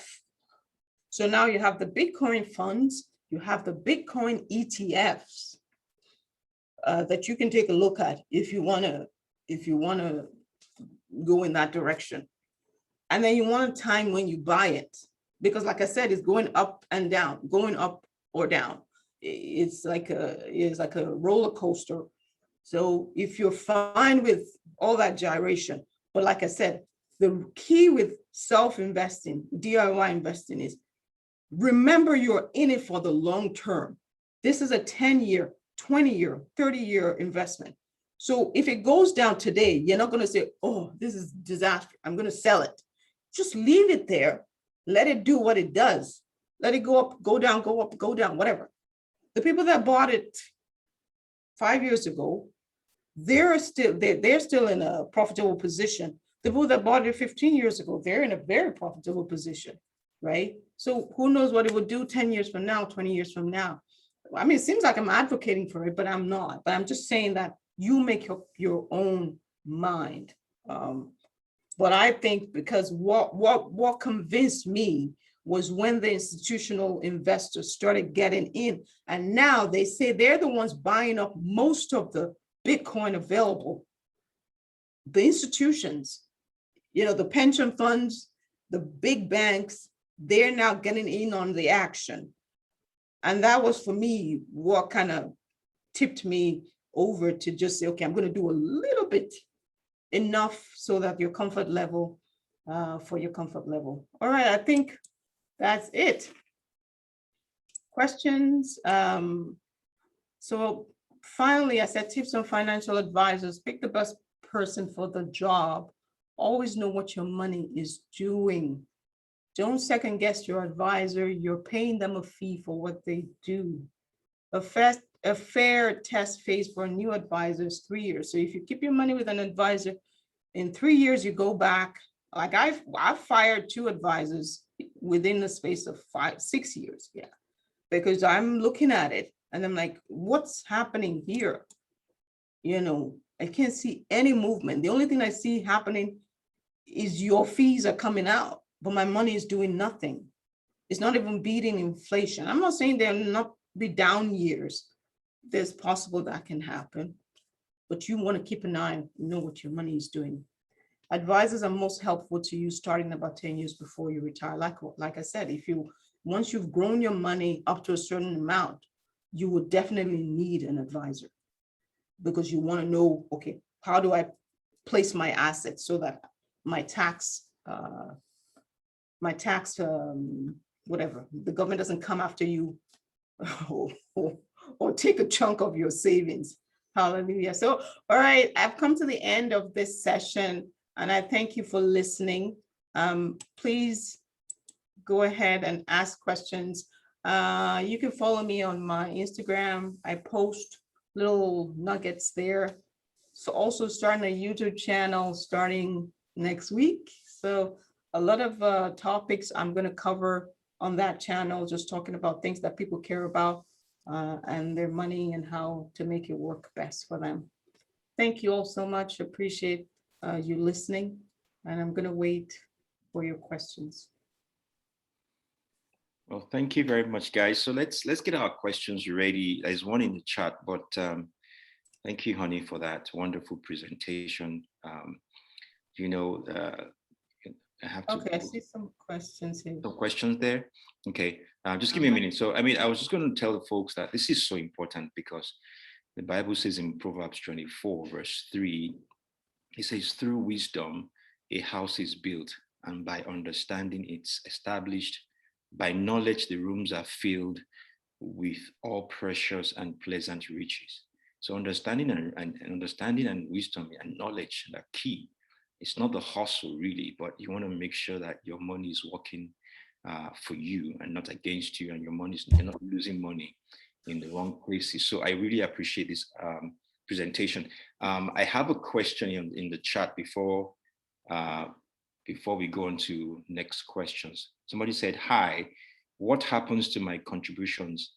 So now you have the Bitcoin funds, you have the Bitcoin ETFs that you can take a look at if you want to go in that direction. And then you want a time when you buy it, because like I said, it's going up and down, going up or down. It's like a roller coaster. So if you're fine with all that gyration, but like I said, the key with self-investing, DIY investing, is remember you're in it for the long term. This is a 10-year, 20-year, 30-year investment. So if it goes down today, you're not going to say, oh, this is disaster, I'm going to sell it. Just leave it there. Let it do what it does. Let it go up, go down, go up, go down, whatever. The people that bought it 5 years ago, they're still in a profitable position. The people that bought it 15 years ago, they're in a very profitable position, right? So who knows what it would do 10 years from now, 20 years from now. I mean, it seems like I'm advocating for it, but I'm not. But I'm just saying that you make up your own mind. But I think, because what convinced me was when the institutional investors started getting in, and now they say they're the ones buying up most of the Bitcoin available. The institutions, the pension funds, the big banks, they're now getting in on the action. And that was, for me, what kind of tipped me over to just say, okay, I'm going to do a little bit, enough so that your comfort level for your comfort level. All right, I think that's it. Questions? So finally, I said tips on financial advisors. Pick the best person for the job. Always know what your money is doing. Don't second guess your advisor. You're paying them a fee for what they do. A fair test phase for a new advisor is 3 years. So if you keep your money with an advisor, in 3 years, you go back. Like I've fired 2 advisors within the space of 6 years. Yeah, because I'm looking at it and I'm like, what's happening here? You know, I can't see any movement. The only thing I see happening is your fees are coming out, but my money is doing nothing. It's not even beating inflation. I'm not saying there will not be down years. There's possible that can happen, but you want to keep an eye and know what your money is doing. Advisors are most helpful to you starting about 10 years before you retire. Like I said, once you've grown your money up to a certain amount, you will definitely need an advisor because you want to know, okay, how do I place my assets so that my tax, whatever, the government doesn't come after you or take a chunk of your savings. Hallelujah. So, all right, I've come to the end of this session and I thank you for listening. Please go ahead and ask questions. You can follow me on my Instagram. I post little nuggets there. So also starting a YouTube channel starting next week. So a lot of topics I'm going to cover on that channel, just talking about things that people care about and their money and how to make it work best for them. Thank you all so much. Appreciate you listening. And I'm going to wait for your questions. Well, thank you very much, guys. So let's get our questions ready. There's one in the chat, but thank you, honey, for that wonderful presentation. I have to. Okay, I see some questions here. Some questions there. Okay, just give me a minute. So, I was just going to tell the folks that this is so important because the Bible says in Proverbs 24, verse 3, it says, through wisdom, a house is built, and by understanding, it's established. By knowledge, the rooms are filled with all precious and pleasant riches. So understanding and wisdom and knowledge are key. It's not the hustle really, but you want to make sure that your money is working for you and not against you, and you're not losing money in the wrong places. So I really appreciate this presentation. I have a question in the chat before we go on to next questions. Somebody said, hi, what happens to my contributions?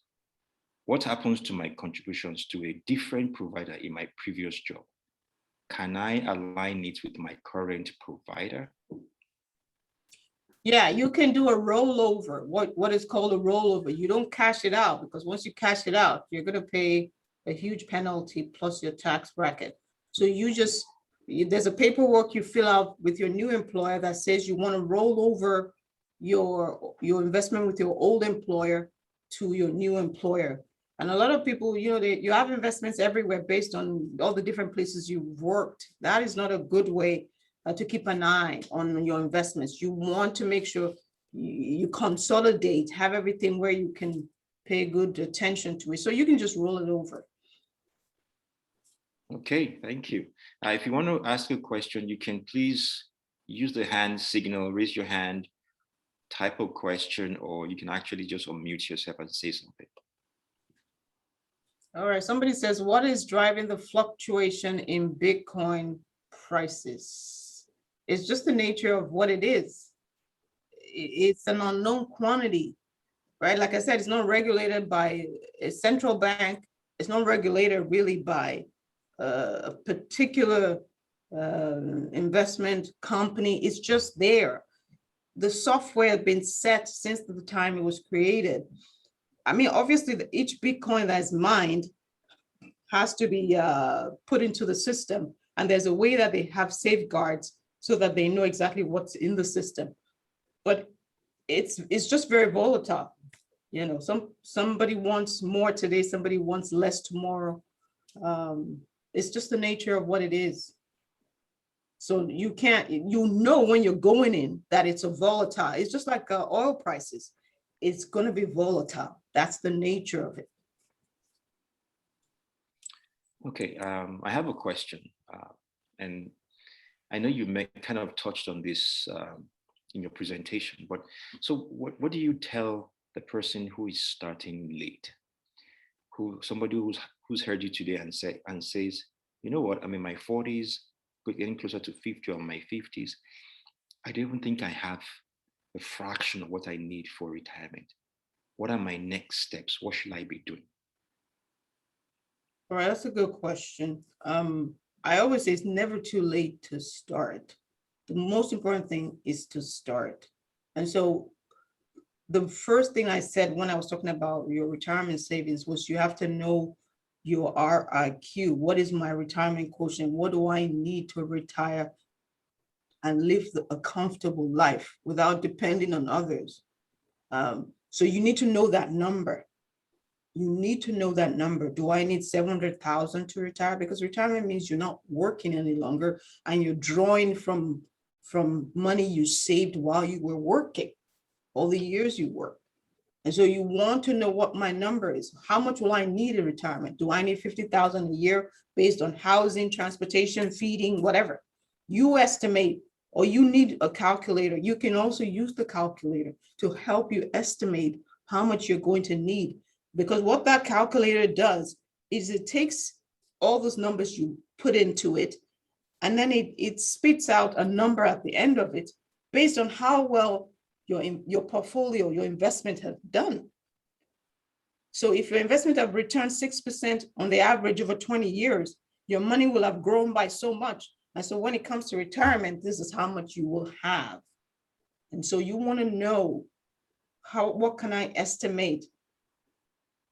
What happens to my contributions to a different provider in my previous job? Can I align it with my current provider? Yeah, you can do a rollover, what is called a rollover. You don't cash it out because once you cash it out, you're going to pay a huge penalty plus your tax bracket. So there's a paperwork you fill out with your new employer that says you want to roll over your investment with your old employer to your new employer. And a lot of people, you have investments everywhere based on all the different places you've worked. That is not a good way to keep an eye on your investments. You want to make sure you consolidate, have everything where you can pay good attention to it. So you can just roll it over. Okay, thank you. If you want to ask a question, you can please use the hand signal, raise your hand, type a question, or you can actually just unmute yourself and say something. All right, somebody says, what is driving the fluctuation in Bitcoin prices? It's just the nature of what it is. It's an unknown quantity, right? Like I said, it's not regulated by a central bank. It's not regulated really by a particular investment company. It's just there. The software has been set since the time it was created. I mean, obviously, each Bitcoin that is mined has to be put into the system. And there's a way that they have safeguards so that they know exactly what's in the system. But it's just very volatile. Somebody wants more today, somebody wants less tomorrow. It's just the nature of what it is. So you can't, you know, when you're going in that it's a volatile. It's just like oil prices. It's going to be volatile. That's the nature of it. Okay, I have a question, and I know you kind of touched on this in your presentation, but so what do you tell the person who is starting late, somebody who's heard you today and says, you know what, I'm in my 40s, getting closer to 50 or my 50s. I don't even think I have a fraction of what I need for retirement. What are my next steps? What should I be doing? All right, that's a good question. I always say it's never too late to start. The most important thing is to start. And so the first thing I said when I was talking about your retirement savings was you have to know your RIQ. What is my retirement quotient? What do I need to retire and live a comfortable life without depending on others? So you need to know that number. You need to know that number. Do I need 700,000 to retire? Because retirement means you're not working any longer and you're drawing from money you saved while you were working, all the years you worked. And so you want to know what my number is. How much will I need in retirement? Do I need 50,000 a year based on housing, transportation, feeding, whatever? You estimate, or you need a calculator. You can also use the calculator to help you estimate how much you're going to need. Because what that calculator does is it takes all those numbers you put into it, and then it spits out a number at the end of it based on how well your portfolio, your investment has done. So if your investment have returned 6% on the average over 20 years, your money will have grown by so much. And so when it comes to retirement, this is how much you will have. And so you want to know what can I estimate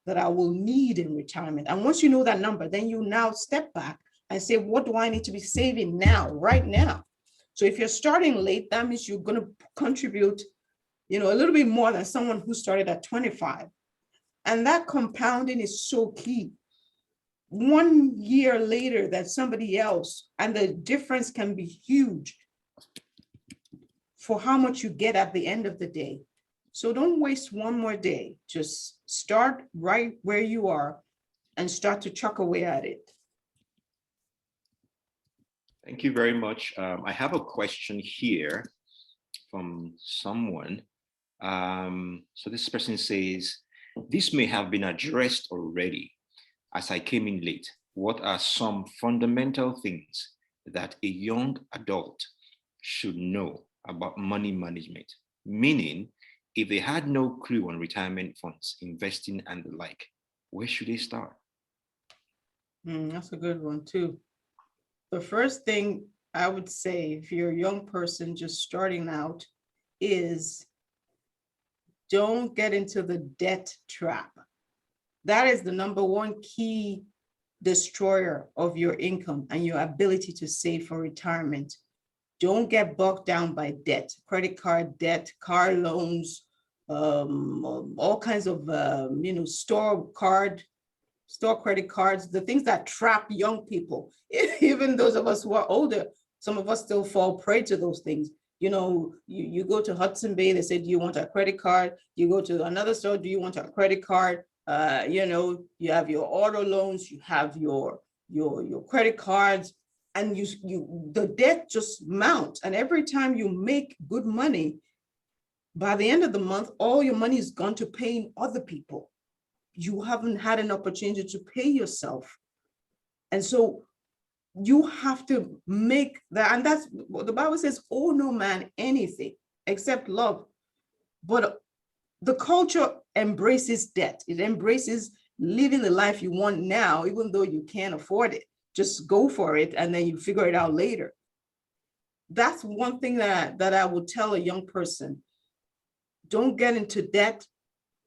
that I will need in retirement? And once you know that number, then you now step back and say, what do I need to be saving now, right now? So if you're starting late, that means you're going to contribute, a little bit more than someone who started at 25. And that compounding is so key. 1 year later than somebody else, and the difference can be huge for how much you get at the end of the day. So don't waste one more day. Just start right where you are and start to chuck away at it. Thank you very much. I have a question here from someone. So this person says, this may have been addressed already as I came in late. What are some fundamental things that a young adult should know about money management? Meaning, if they had no clue on retirement funds, investing, and the like, where should they start? That's a good one too. The first thing I would say, if you're a young person just starting out, is don't get into the debt trap. That is the number one key destroyer of your income and your ability to save for retirement. Don't get bogged down by debt, credit card debt, car loans, all kinds of, store credit cards, the things that trap young people. Even those of us who are older, some of us still fall prey to those things. You go to Hudson Bay, they say, do you want a credit card? You go to another store, do you want a credit card? You have your auto loans, you have your credit cards, and the debt just mounts. And every time you make good money, by the end of the month, all your money is gone to paying other people. You haven't had an opportunity to pay yourself. And so you have to make that, and that's what the Bible says, owe no man anything except love. But the culture embraces debt. It embraces living the life you want now, even though you can't afford it. Just go for it, and then you figure it out later. That's one thing that I would tell a young person. Don't get into debt.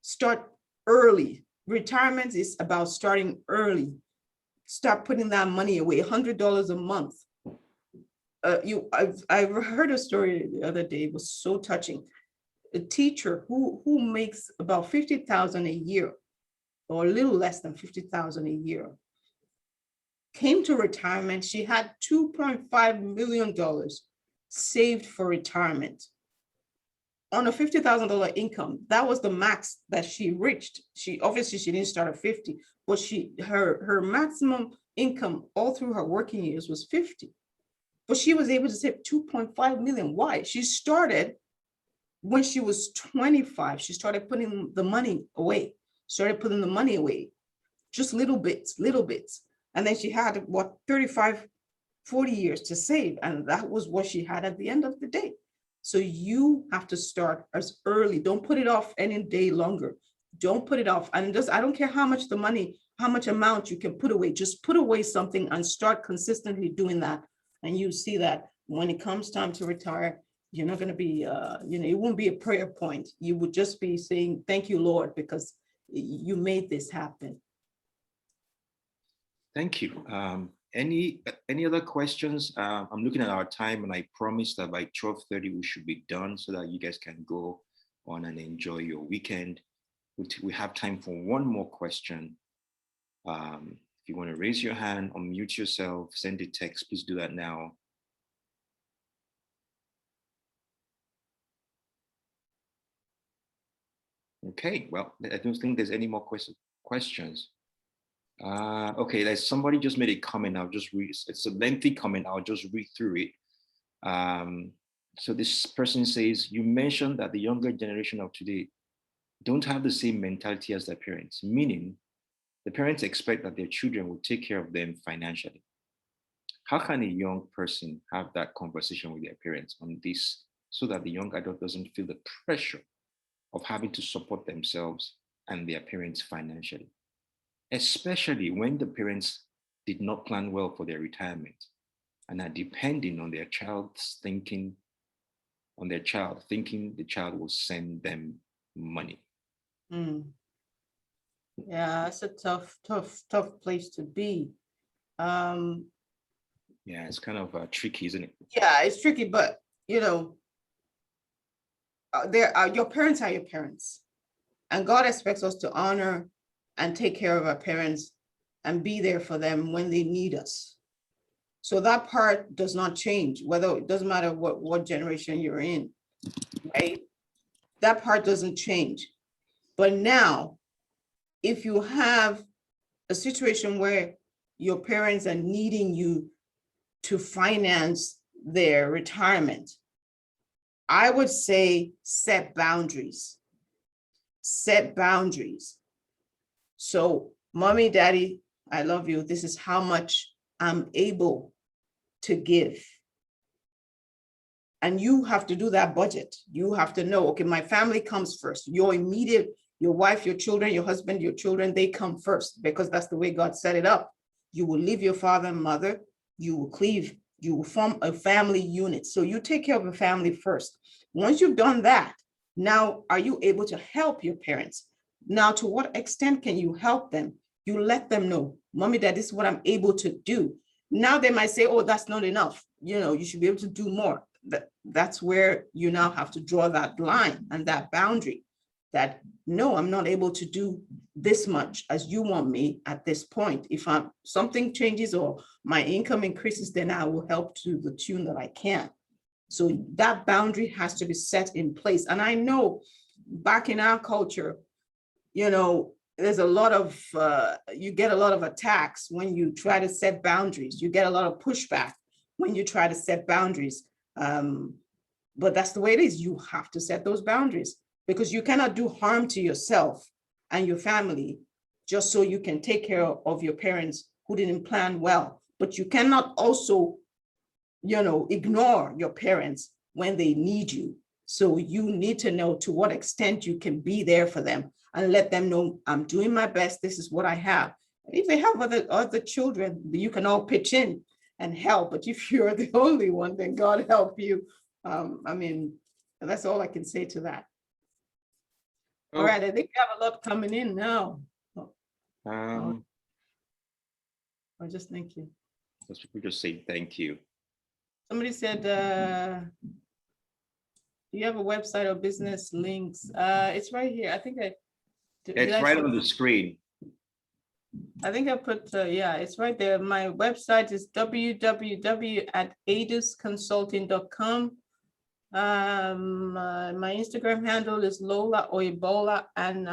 Start early. Retirement is about starting early. Start putting that money away, $100 a month. I heard a story the other day, it was so touching. A teacher who makes about 50,000 a year, or a little less than 50,000 a year. came to retirement, she had $2.5 million saved for retirement. On a $50,000 income, that was the max that she reached. She obviously she didn't start at 50, but her maximum income all through her working years was 50. But she was able to save 2.5 million. Why? She started when she was 25. She started putting the money away, just little bits. And then she had what, 35, 40 years to save. And that was what she had at the end of the day. So you have to start as early. Don't put it off any day longer. Don't put it off. And just, I don't care how much amount you can put away, just put away something and start consistently doing that. And you see that when it comes time to retire, you're not going to be, it won't be a prayer point. You would just be saying, thank you, Lord, because you made this happen. Thank you. Any other questions? I'm looking at our time, and I promise that by 12:30 we should be done so that you guys can go on and enjoy your weekend. We have time for one more question. If you want to raise your hand, unmute yourself, send a text, please do that now. Okay, well, I don't think there's any more questions. Okay, there's somebody just made a comment. I'll just read. It's a lengthy comment. I'll just read through it. So this person says, you mentioned that the younger generation of today don't have the same mentality as their parents, meaning the parents expect that their children will take care of them financially. How can a young person have that conversation with their parents on this so that the young adult doesn't feel the pressure of having to support themselves and their parents financially, especially when the parents did not plan well for their retirement and are depending on their child's thinking, the child will send them money? Yeah, it's a tough place to be. Yeah, it's kind of tricky, isn't it? Yeah, it's tricky, but your parents are your parents, and God expects us to honor and take care of our parents and be there for them when they need us. So that part does not change, whether it doesn't matter what generation you're in, right? That part doesn't change. But now, if you have a situation where your parents are needing you to finance their retirement, I would say set boundaries. Set boundaries. So, mommy, daddy, I love you. This is how much I'm able to give. And you have to do that budget. You have to know, okay, my family comes first. Your wife, your children, your husband, your children, they come first because that's the way God set it up. You will leave your father and mother, you will cleave, you will form a family unit. So you take care of the family first. Once you've done that, now are you able to help your parents? Now, to what extent can you help them? You let them know, mommy, dad, this is what I'm able to do. Now they might say, oh, that's not enough. You should be able to do more. That's where you now have to draw that line and that boundary that, no, I'm not able to do this much as you want me at this point. If something changes or my income increases, then I will help to the tune that I can. So that boundary has to be set in place. And I know back in our culture, there's a lot of, you get a lot of attacks when you try to set boundaries. You get a lot of pushback when you try to set boundaries. But that's the way it is. You have to set those boundaries because you cannot do harm to yourself and your family just so you can take care of your parents who didn't plan well. But you cannot also, ignore your parents when they need you. So you need to know to what extent you can be there for them and let them know, I'm doing my best. This is what I have. And if they have other children, you can all pitch in and help. But if you're the only one, then God help you. That's all I can say to that. All right, I think we have a lot coming in now. I just thank you. People just say thank you. Somebody said, do you have a website or business links? It's right here. I think it's right on the screen. I think I put, yeah, it's right there. My website is www.adusconsulting.com. My Instagram handle is Lola Oyebola, and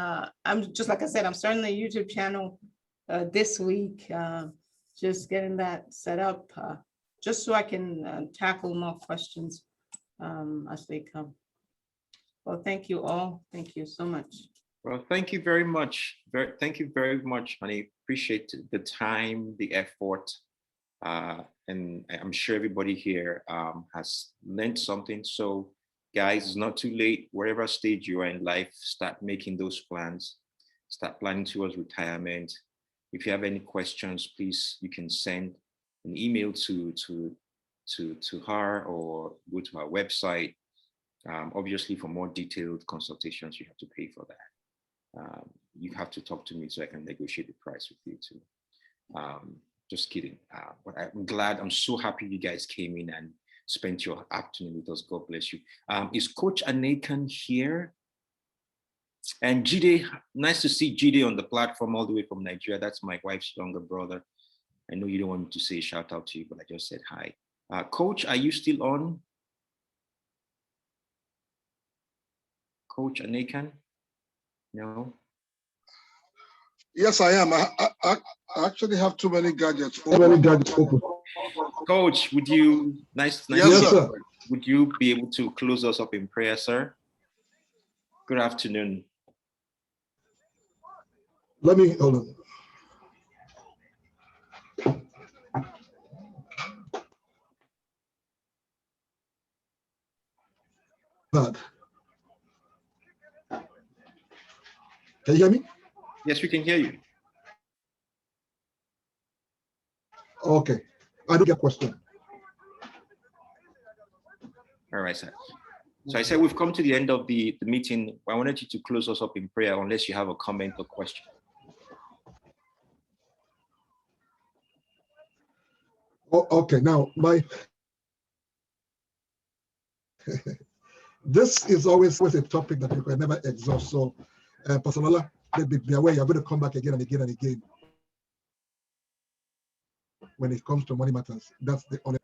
I'm just like I said, I'm starting the YouTube channel this week. Just getting that set up, just so I can tackle more questions as they come. Well, thank you all. Thank you so much. Well, thank you very much. Thank you very much, honey. Appreciate the time, the effort. And I'm sure everybody here has learned something. So guys, it's not too late. Wherever stage you are in life, start making those plans. Start planning towards retirement. If you have any questions, please, you can send an email to her or go to our website. Obviously, for more detailed consultations, you have to pay for that. You have to talk to me so I can negotiate the price with you too. Just kidding. But I'm glad, I'm so happy you guys came in and spent your afternoon with us. God bless you. Is Coach Anekan here? And Jide, nice to see Jide on the platform all the way from Nigeria. That's my wife's younger brother. I know you don't want me to say shout out to you, but I just said hi. Coach, are you still on? Coach Anekan? No? Yes, I am. I actually have too many gadgets. Open. Coach, would you, nice Yes, sir. Would you be able to close us up in prayer, sir? Good afternoon. Let me hold on. Bad. Can you hear me? Yes, we can hear you. Okay. I don't get a question. All right, sir. So I said we've come to the end of the meeting. I wanted you to close us up in prayer unless you have a comment or question. Oh, okay. Now, this is always a topic that you can never exhaust. So, Pastor Lola, be aware you're going to come back again and again and again when it comes to money matters. That's the only.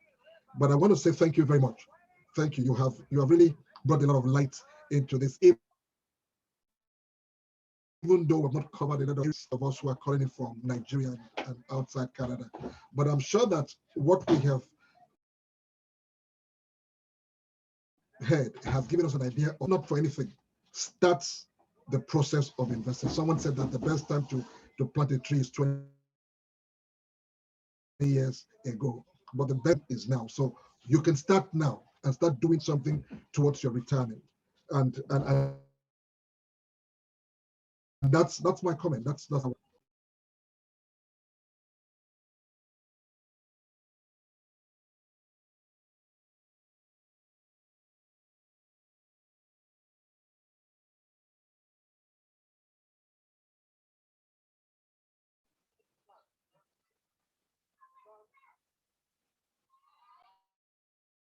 But I want to say thank you very much. Thank you. You have really brought a lot of light into this. Even though we've not covered a lot of us who are calling it from Nigeria and outside Canada, but I'm sure that what we have heard has given us an idea, of not for anything, starts the process of investing. Someone said that the best time to plant a tree is 20 years ago, but the best is now. So you can start now and start doing something towards your retirement. And that's my comment. That's